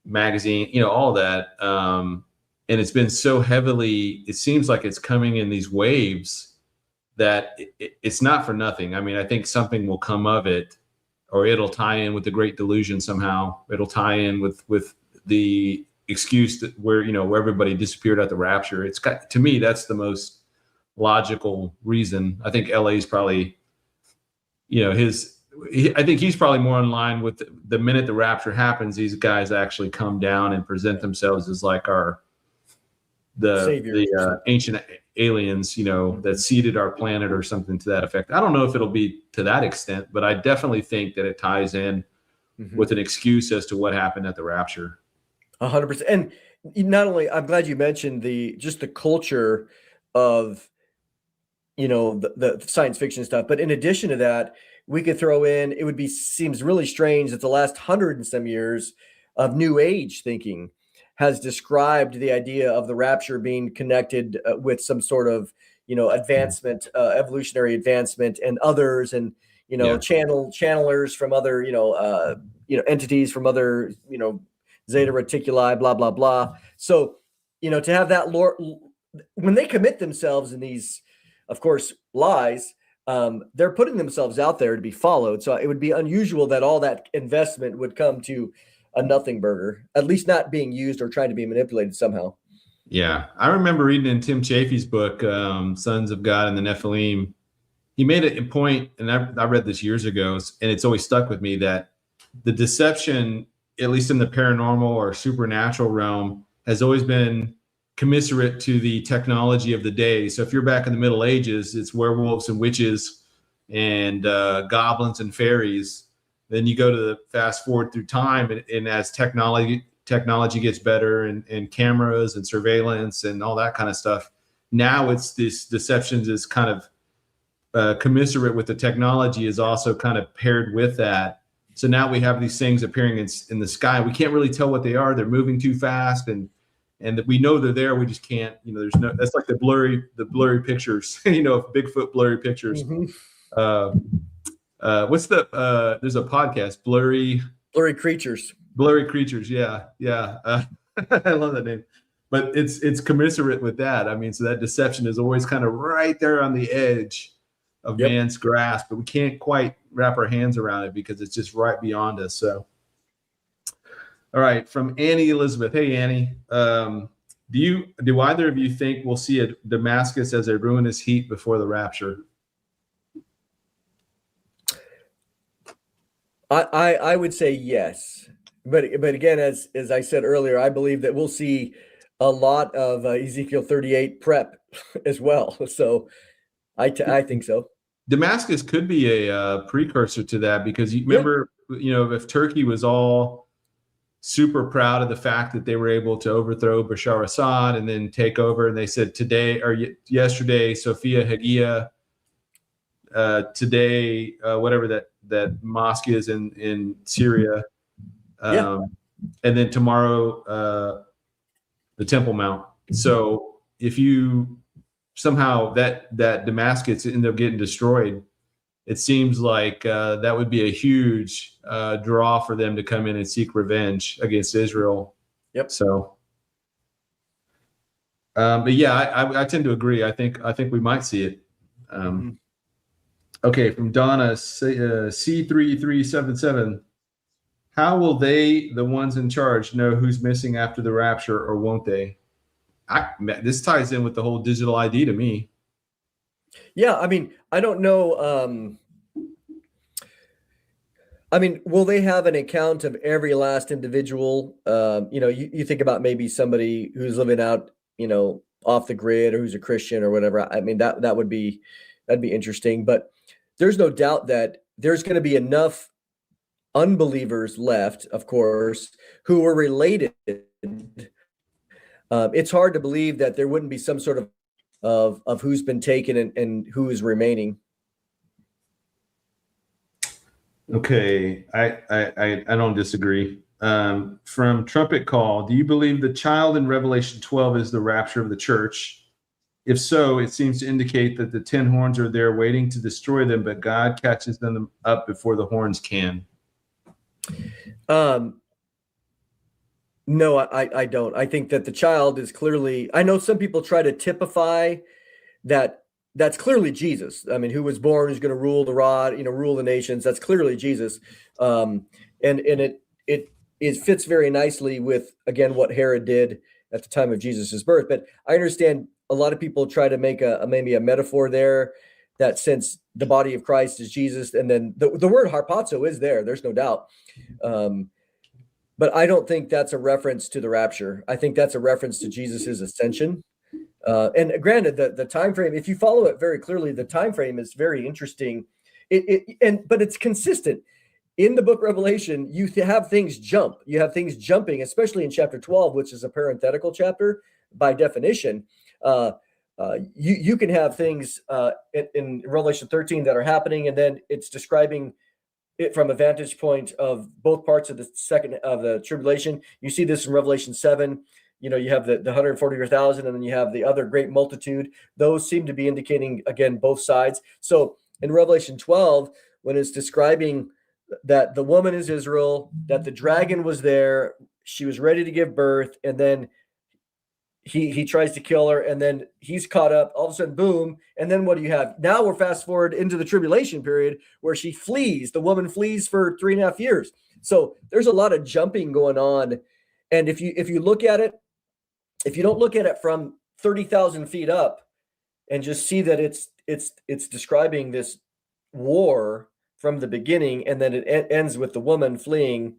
magazine, all that. And it's been so heavily, it seems like it's coming in these waves that it's not for nothing. I mean, I think something will come of it, or it'll tie in with the Great Delusion somehow. It'll tie in with the excuse that where everybody disappeared at the rapture. To me, that's the most logical reason. I think LA is probably, I think he's probably more in line with the minute the rapture happens, these guys actually come down and present themselves as like the ancient aliens, that seeded our planet or something to that effect. I don't know if it'll be to that extent, but I definitely think that it ties in with an excuse as to what happened at the rapture. 100%. And not only, I'm glad you mentioned the culture of, the science fiction stuff, but in addition to that, we could throw in, seems really strange that the last 100 and some years of New Age thinking has described the idea of the rapture being connected with some sort of, advancement, evolutionary advancement, and others, and channelers from other, entities from other, Zeta Reticuli, blah blah blah. So, to have that when they commit themselves in these, of course, lies, they're putting themselves out there to be followed. So it would be unusual that all that investment would come to a nothing burger, at least not being used or trying to be manipulated somehow. Yeah, I remember reading in Tim Chafee's book, Sons of God and the Nephilim. He made a point, and I read this years ago, and it's always stuck with me, that the deception, at least in the paranormal or supernatural realm, has always been commiserate to the technology of the day. So if you're back in the Middle Ages, it's werewolves and witches and goblins and fairies. Then you go to the fast forward through time, and as technology gets better, and cameras and surveillance and all that kind of stuff, now it's this deceptions is kind of commiserate with the technology, is also kind of paired with that. So now we have these things appearing in the sky. We can't really tell what they are. They're moving too fast, and we know they're there. We just can't. There's no. That's like the blurry pictures. Bigfoot blurry pictures. Mm-hmm. What's the? There's a podcast, blurry creatures. Blurry creatures. Yeah. I love that name. But it's commiserate with that. I mean, so that deception is always kind of right there on the edge of man's grasp, but we can't quite wrap our hands around it because it's just right beyond us. So, all right, from Annie Elizabeth. Hey, Annie, do either of you think we'll see a Damascus as a ruinous heat before the rapture? I would say yes, but again, as I said earlier, I believe that we'll see a lot of Ezekiel 38 prep as well. So I think so. Damascus could be a precursor to that, because you remember, if Turkey was all super proud of the fact that they were able to overthrow Bashar Assad and then take over, and they said today or yesterday, Sophia Hagia, today, whatever that mosque is in Syria, and then tomorrow, the Temple Mount. So if you somehow that Damascus ended up getting destroyed, it seems like that would be a huge draw for them to come in and seek revenge against Israel. Yep. So, but yeah, I tend to agree. I think we might see it. Okay, from Donna C3377. How will they, the ones in charge, know who's missing after the rapture, or won't they? This ties in with the whole digital ID to me. Yeah, I mean, I don't know. I mean, will they have an account of every last individual? You think about maybe somebody who's living out, off the grid, or who's a Christian or whatever. I mean, that'd be interesting. But there's no doubt that there's going to be enough unbelievers left, of course, who were related. It's hard to believe that there wouldn't be some sort of who's been taken and who is remaining. Okay, I don't disagree. From Trumpet Call, do you believe the child in Revelation 12 is the rapture of the church? If so, it seems to indicate that the 10 horns are there waiting to destroy them, but God catches them up before the horns can. No, I don't. I think that the child is clearly, I know some people try to typify that that's clearly Jesus. I mean, who was born, who's going to rule the rod, rule the nations. That's clearly Jesus. And it fits very nicely with, again, what Herod did at the time of Jesus's birth. But I understand a lot of people try to make maybe a metaphor there, that since the body of Christ is Jesus, and then the word harpazo is there. There's no doubt. But I don't think that's a reference to the rapture. I think that's a reference to Jesus's ascension. And granted, the time frame, if you follow it very clearly, the time frame is very interesting. But it's consistent. In the book Revelation, you have things jump. You have things jumping, especially in chapter 12, which is a parenthetical chapter by definition. You can have things in Revelation 13 that are happening, and then it's describing it from a vantage point of both parts of the tribulation. You see this in Revelation 7. You know, you have the 144,000, and then you have the other great multitude. Those seem to be indicating, again, both sides. So in Revelation 12, when it's describing that the woman is Israel, that the dragon was there, she was ready to give birth, and then he tries to kill her, and then he's caught up. All of a sudden, boom. And then what do you have? Now we're fast forward into the tribulation period where she flees. The woman flees for 3.5 years. So there's a lot of jumping going on. And if you look at it, if you don't look at it from 30,000 feet up and just see that it's describing this war from the beginning, and then it ends with the woman fleeing,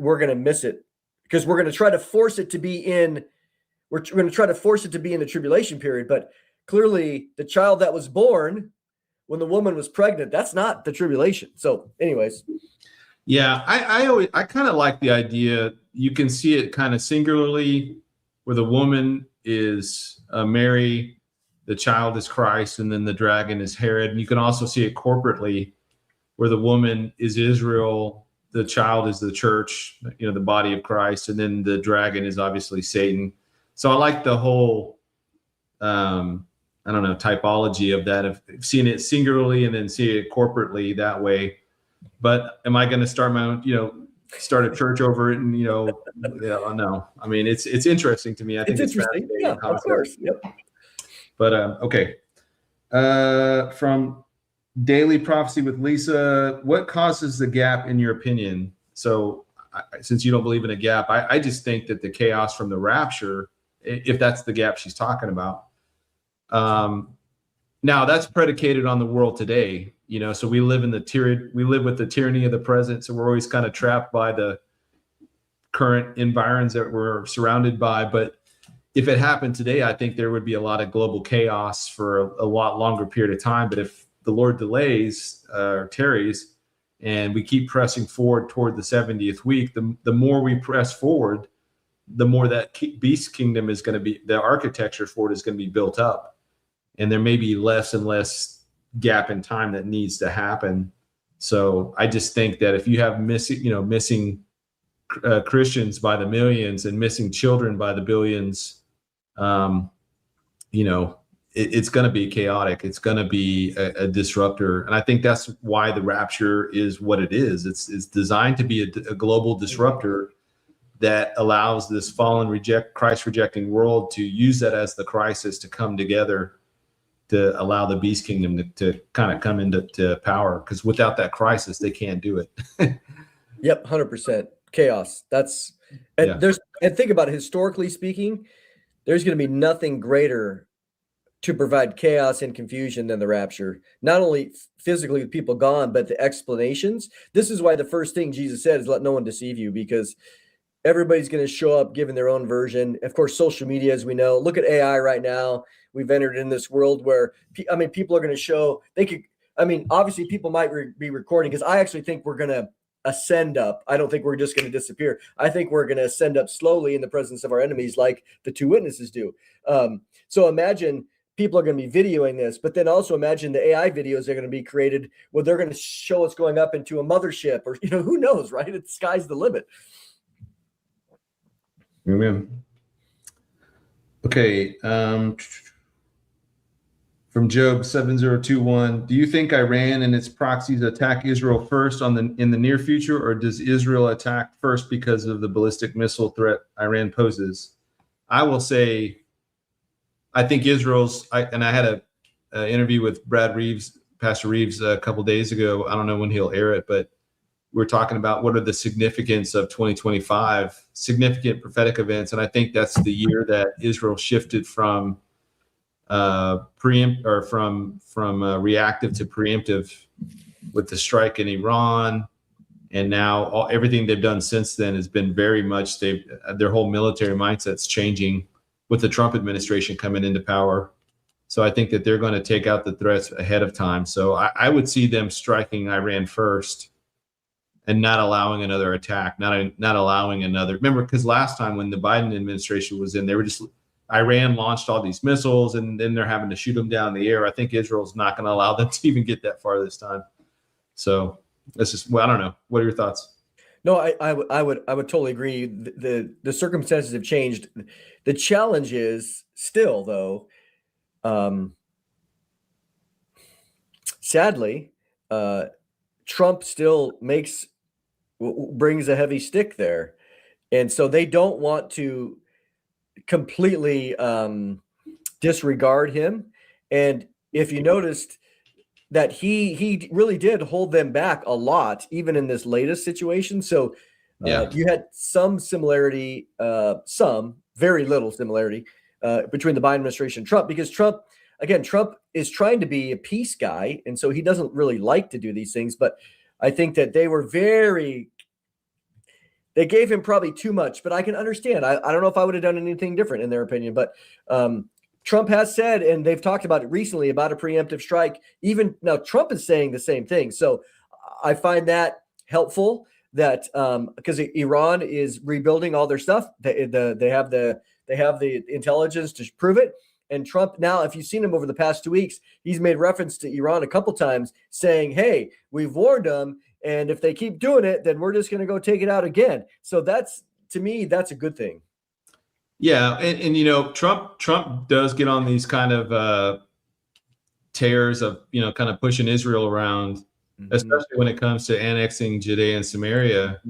we're going to miss it, because we're going to try to force it to be in. We're going to try to force it to be in the tribulation period, but clearly the child that was born when the woman was pregnant, that's not the tribulation. So anyways. Yeah, I kind of like the idea. You can see it kind of singularly where the woman is Mary, the child is Christ, and then the dragon is Herod. And you can also see it corporately where the woman is Israel, the child is the church, you know, the body of Christ, and then the dragon is obviously Satan. So I like the whole, I don't know, typology of that, of seeing it singularly and then see it corporately that way. But am I going to start my own, start a church over it? And, no. I mean, it's interesting to me. I think it's interesting. Yeah, of course. Yep. But, okay. From Daily Prophecy with Lisa, what causes the gap in your opinion? So since you don't believe in a gap, I just think that the chaos from the rapture, if that's the gap she's talking about. Now that's predicated on the world today, so we live with the tyranny of the present. So we're always kind of trapped by the current environs that we're surrounded by. But if it happened today, I think there would be a lot of global chaos for a lot longer period of time. But if the Lord delays or tarries and we keep pressing forward toward the 70th week, the more we press forward, the more that beast kingdom is going to be, the architecture for it is going to be built up. And there may be less and less gap in time that needs to happen. So I just think that if you have missing Christians by the millions and missing children by the billions, it's going to be chaotic. It's going to be a disruptor. And I think that's why the rapture is what it is. It's designed to be a global disruptor that allows this fallen, Christ rejecting world to use that as the crisis to come together to allow the beast kingdom to kind of come into power. Because without that crisis, they can't do it. Yep, 100% chaos. And think about it, historically speaking, there's going to be nothing greater to provide chaos and confusion than the rapture. Not only physically with people gone, but the explanations. This is why the first thing Jesus said is let no one deceive you, because everybody's going to show up giving their own version. Of course, social media, as we know, look at AI right now. We've entered in this world where, people are going to show, obviously people might be recording, because I actually think we're going to ascend up. I don't think we're just going to disappear. I think we're going to ascend up slowly in the presence of our enemies, like the two witnesses do. So imagine people are going to be videoing this, but then also imagine the AI videos are going to be created where they're going to show us going up into a mothership, or, who knows, right? The sky's the limit. Amen. Okay. From Job 7021, do you think Iran and its proxies attack Israel first in the near future, or does Israel attack first because of the ballistic missile threat Iran poses? I will say, I think I had an interview with Pastor Reeves, a couple of days ago. I don't know when he'll air it, but we're talking about what are the significance of 2025, significant prophetic events. And I think that's the year that Israel shifted from reactive to preemptive with the strike in Iran. And now everything they've done since then has been very much, their whole military mindset's changing with the Trump administration coming into power. So I think that they're going to take out the threats ahead of time. So I would see them striking Iran first and not allowing another attack, not allowing another. Remember, because last time when the Biden administration was in, Iran launched all these missiles, and then they're having to shoot them down in the air. I think Israel's not going to allow them to even get that far this time. So That's just, well, I don't know. What are your thoughts? No, I would totally agree. The circumstances have changed. The challenge is still, though, sadly, Trump still brings a heavy stick there, and so they don't want to completely disregard him. And if you noticed that he really did hold them back a lot, even in this latest situation. So you had some similarity, some very little similarity between the Biden administration and Trump, because Trump is trying to be a peace guy, and so he doesn't really like to do these things. But I think that they gave him probably too much, but I can understand. I don't know if I would have done anything different in their opinion, but Trump has said, and they've talked about it recently, about a preemptive strike. Even now, Trump is saying the same thing. So I find that helpful, that because Iran is rebuilding all their stuff. They have the intelligence to prove it. And Trump now, if you've seen him over the past 2 weeks, he's made reference to Iran a couple times, saying, "Hey, we've warned them, and if they keep doing it, then we're just going to go take it out again." So to me, that's a good thing. Yeah, and you know, Trump does get on these kind of tears of, you know, kind of pushing Israel around, especially when it comes to annexing Judea and Samaria.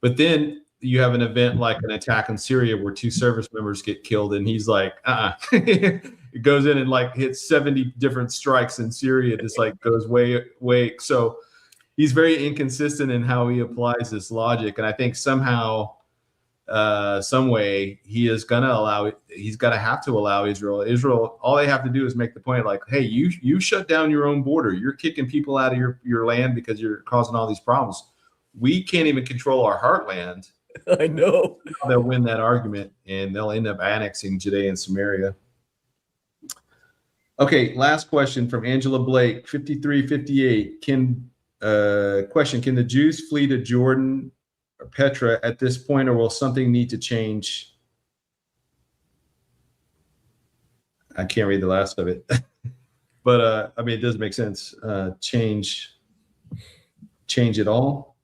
But then you have an event like an attack in Syria where 2 service members get killed, and he's like, it goes in and like hits 70 different strikes in Syria. Just like goes way. So he's very inconsistent in how he applies this logic, and I think somehow, some way, he's got to have to allow Israel. All they have to do is make the point, like, hey, you shut down your own border. You're kicking people out of your land because you're causing all these problems. We can't even control our heartland. I know. They'll win that argument, and they'll end up annexing Judea and Samaria. Okay, last question from Angela Blake, 5358. Question: Can the Jews flee to Jordan or Petra at this point, or will something need to change? I can't read the last of it, but I mean, it does make sense. Change it all,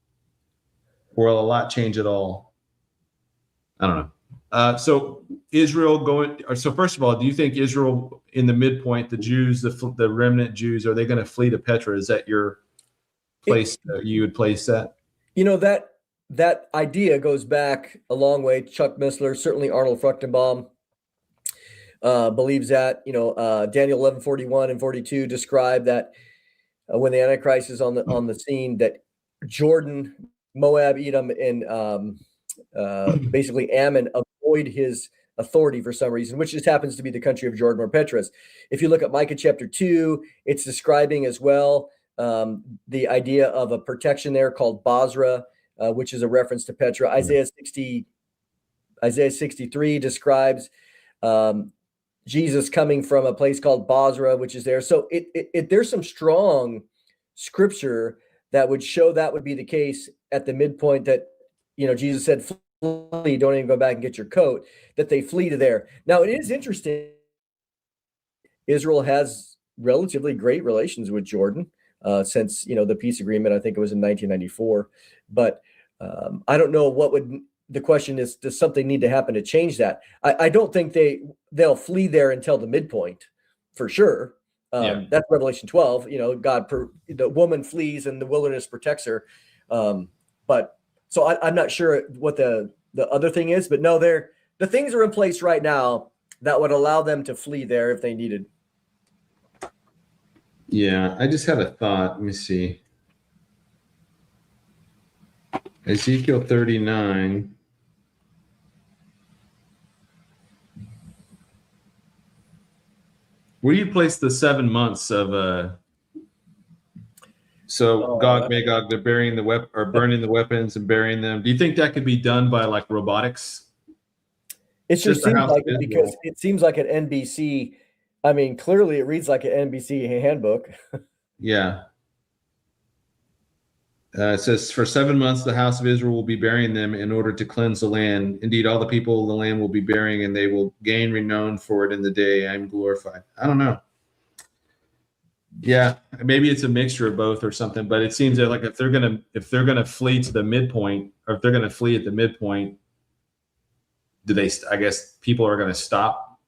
or will a lot change at all? I don't know. So Israel so first of all, do you think Israel in the midpoint, the Jews, the remnant Jews, are they going to flee to Petra? Is that your place? You would place that? You know, that idea goes back a long way. Chuck Missler, certainly Arnold Fruchtenbaum believes that. You know, Daniel 11:41 and 42 describe that when the Antichrist is on the scene, that Jordan, Moab, Edom, and basically Ammon avoid his authority for some reason, which just happens to be the country of Jordan or Petra. If you look at Micah chapter 2, it's describing as well the idea of a protection there called Basra, which is a reference to Petra. Isaiah 63 describes Jesus coming from a place called Basra, which is there. So there's some strong scripture that would show that would be the case at the midpoint, that, you know, Jesus said, flee, don't even go back and get your coat, that they flee to there. Now, it is interesting. Israel has relatively great relations with Jordan since, you know, the peace agreement. I think it was in 1994. But I don't know the question is, does something need to happen to change that? I don't think they'll flee there until the midpoint, for sure. That's Revelation 12. You know, the woman flees and the wilderness protects her. But so I'm not sure what the other thing is, but no, the things are in place right now that would allow them to flee there if they needed. Yeah, I just had a thought. Let me see. Ezekiel 39. Where do you place the 7 months of Gog, Magog, they're burying burning the weapons and burying them. Do you think that could be done by like robotics? It sure seems like it, because it seems like an NBC. I mean, clearly it reads like an NBC handbook. Yeah. It says, for 7 months, the house of Israel will be burying them in order to cleanse the land. Indeed, all the people of the land will be burying, and they will gain renown for it in the day I am glorified. I don't know. Yeah, maybe it's a mixture of both or something, but it seems that like if they're gonna flee to the midpoint, or if they're gonna flee at the midpoint, I guess people are gonna stop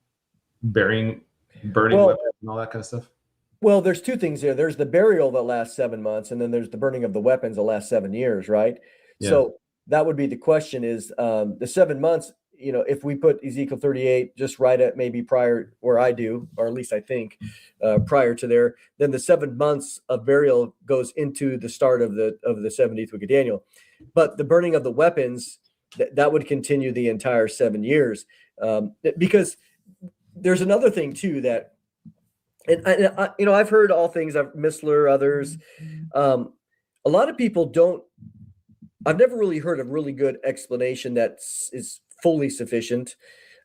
burning Well, weapons and all that kind of stuff. well, there's two things here. There's the burial that lasts 7 months, and then there's the burning of the weapons that lasts 7 years, right? Yeah. So that would be the question is the 7 months, if we put Ezekiel 38 just right at maybe prior where I do, or at least I think prior to there, then the 7 months of burial goes into the start of the 70th week of Daniel. But the burning of the weapons, that would continue the entire 7 years. Because there's another thing too that, and I've heard all things. I've Missler, others. A lot of people don't. I've never really heard a really good explanation that is fully sufficient,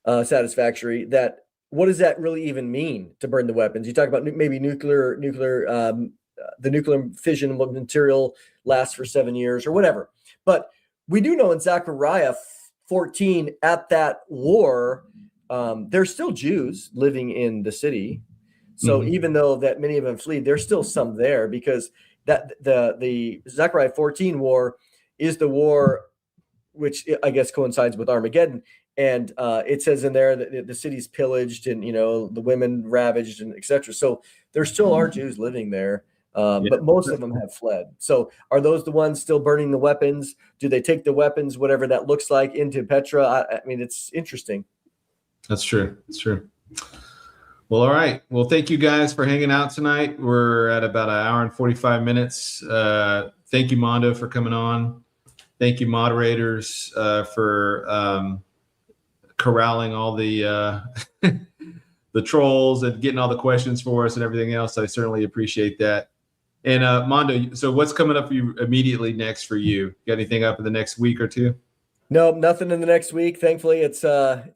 satisfactory. That what does that really even mean to burn the weapons? You talk about maybe nuclear. The nuclear fission material lasts for 7 years or whatever. But we do know in Zechariah 14 at that war, there's still Jews living in the city. So even though that many of them fled, there's still some there, because that the Zechariah 14 war is the war which I guess coincides with Armageddon. And it says in there that the city's pillaged and, the women ravaged and etc. So there still are Jews living there, but most of them have fled. So are those the ones still burning the weapons? Do they take the weapons, whatever that looks like, into Petra? I mean, it's interesting. That's true. That's true. Well, all right. Well, thank you guys for hanging out tonight. We're at about an hour and 45 minutes. Thank you, Mondo, for coming on. Thank you, moderators, for corralling all the the trolls and getting all the questions for us and everything else. I certainly appreciate that. And Mondo, so what's coming up for you immediately next for you? Got anything up in the next week or two? No, nothing in the next week. Thankfully, it's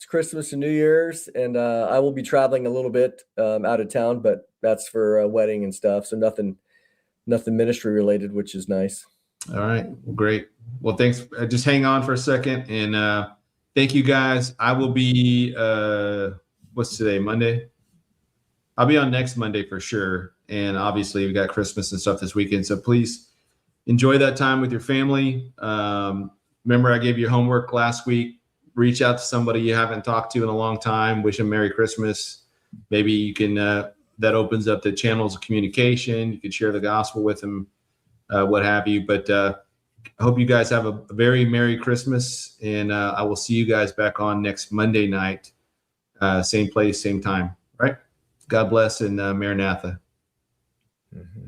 Christmas and New Year's, and I will be traveling a little bit out of town, but that's for a wedding and stuff. So nothing ministry related, which is nice. All right, well, great. Well, thanks. Just hang on for a second, and thank you guys. I will be what's today? Monday. I'll be on next Monday for sure, and obviously we got Christmas and stuff this weekend. So please enjoy that time with your family. Remember, I gave you homework last week. Reach out to somebody you haven't talked to in a long time. Wish them Merry Christmas. Maybe you can, that opens up the channels of communication. You can share the gospel with them, what have you. But I hope you guys have a very Merry Christmas. And I will see you guys back on next Monday night. Same place, same time. Right? God bless and Maranatha. Mm-hmm.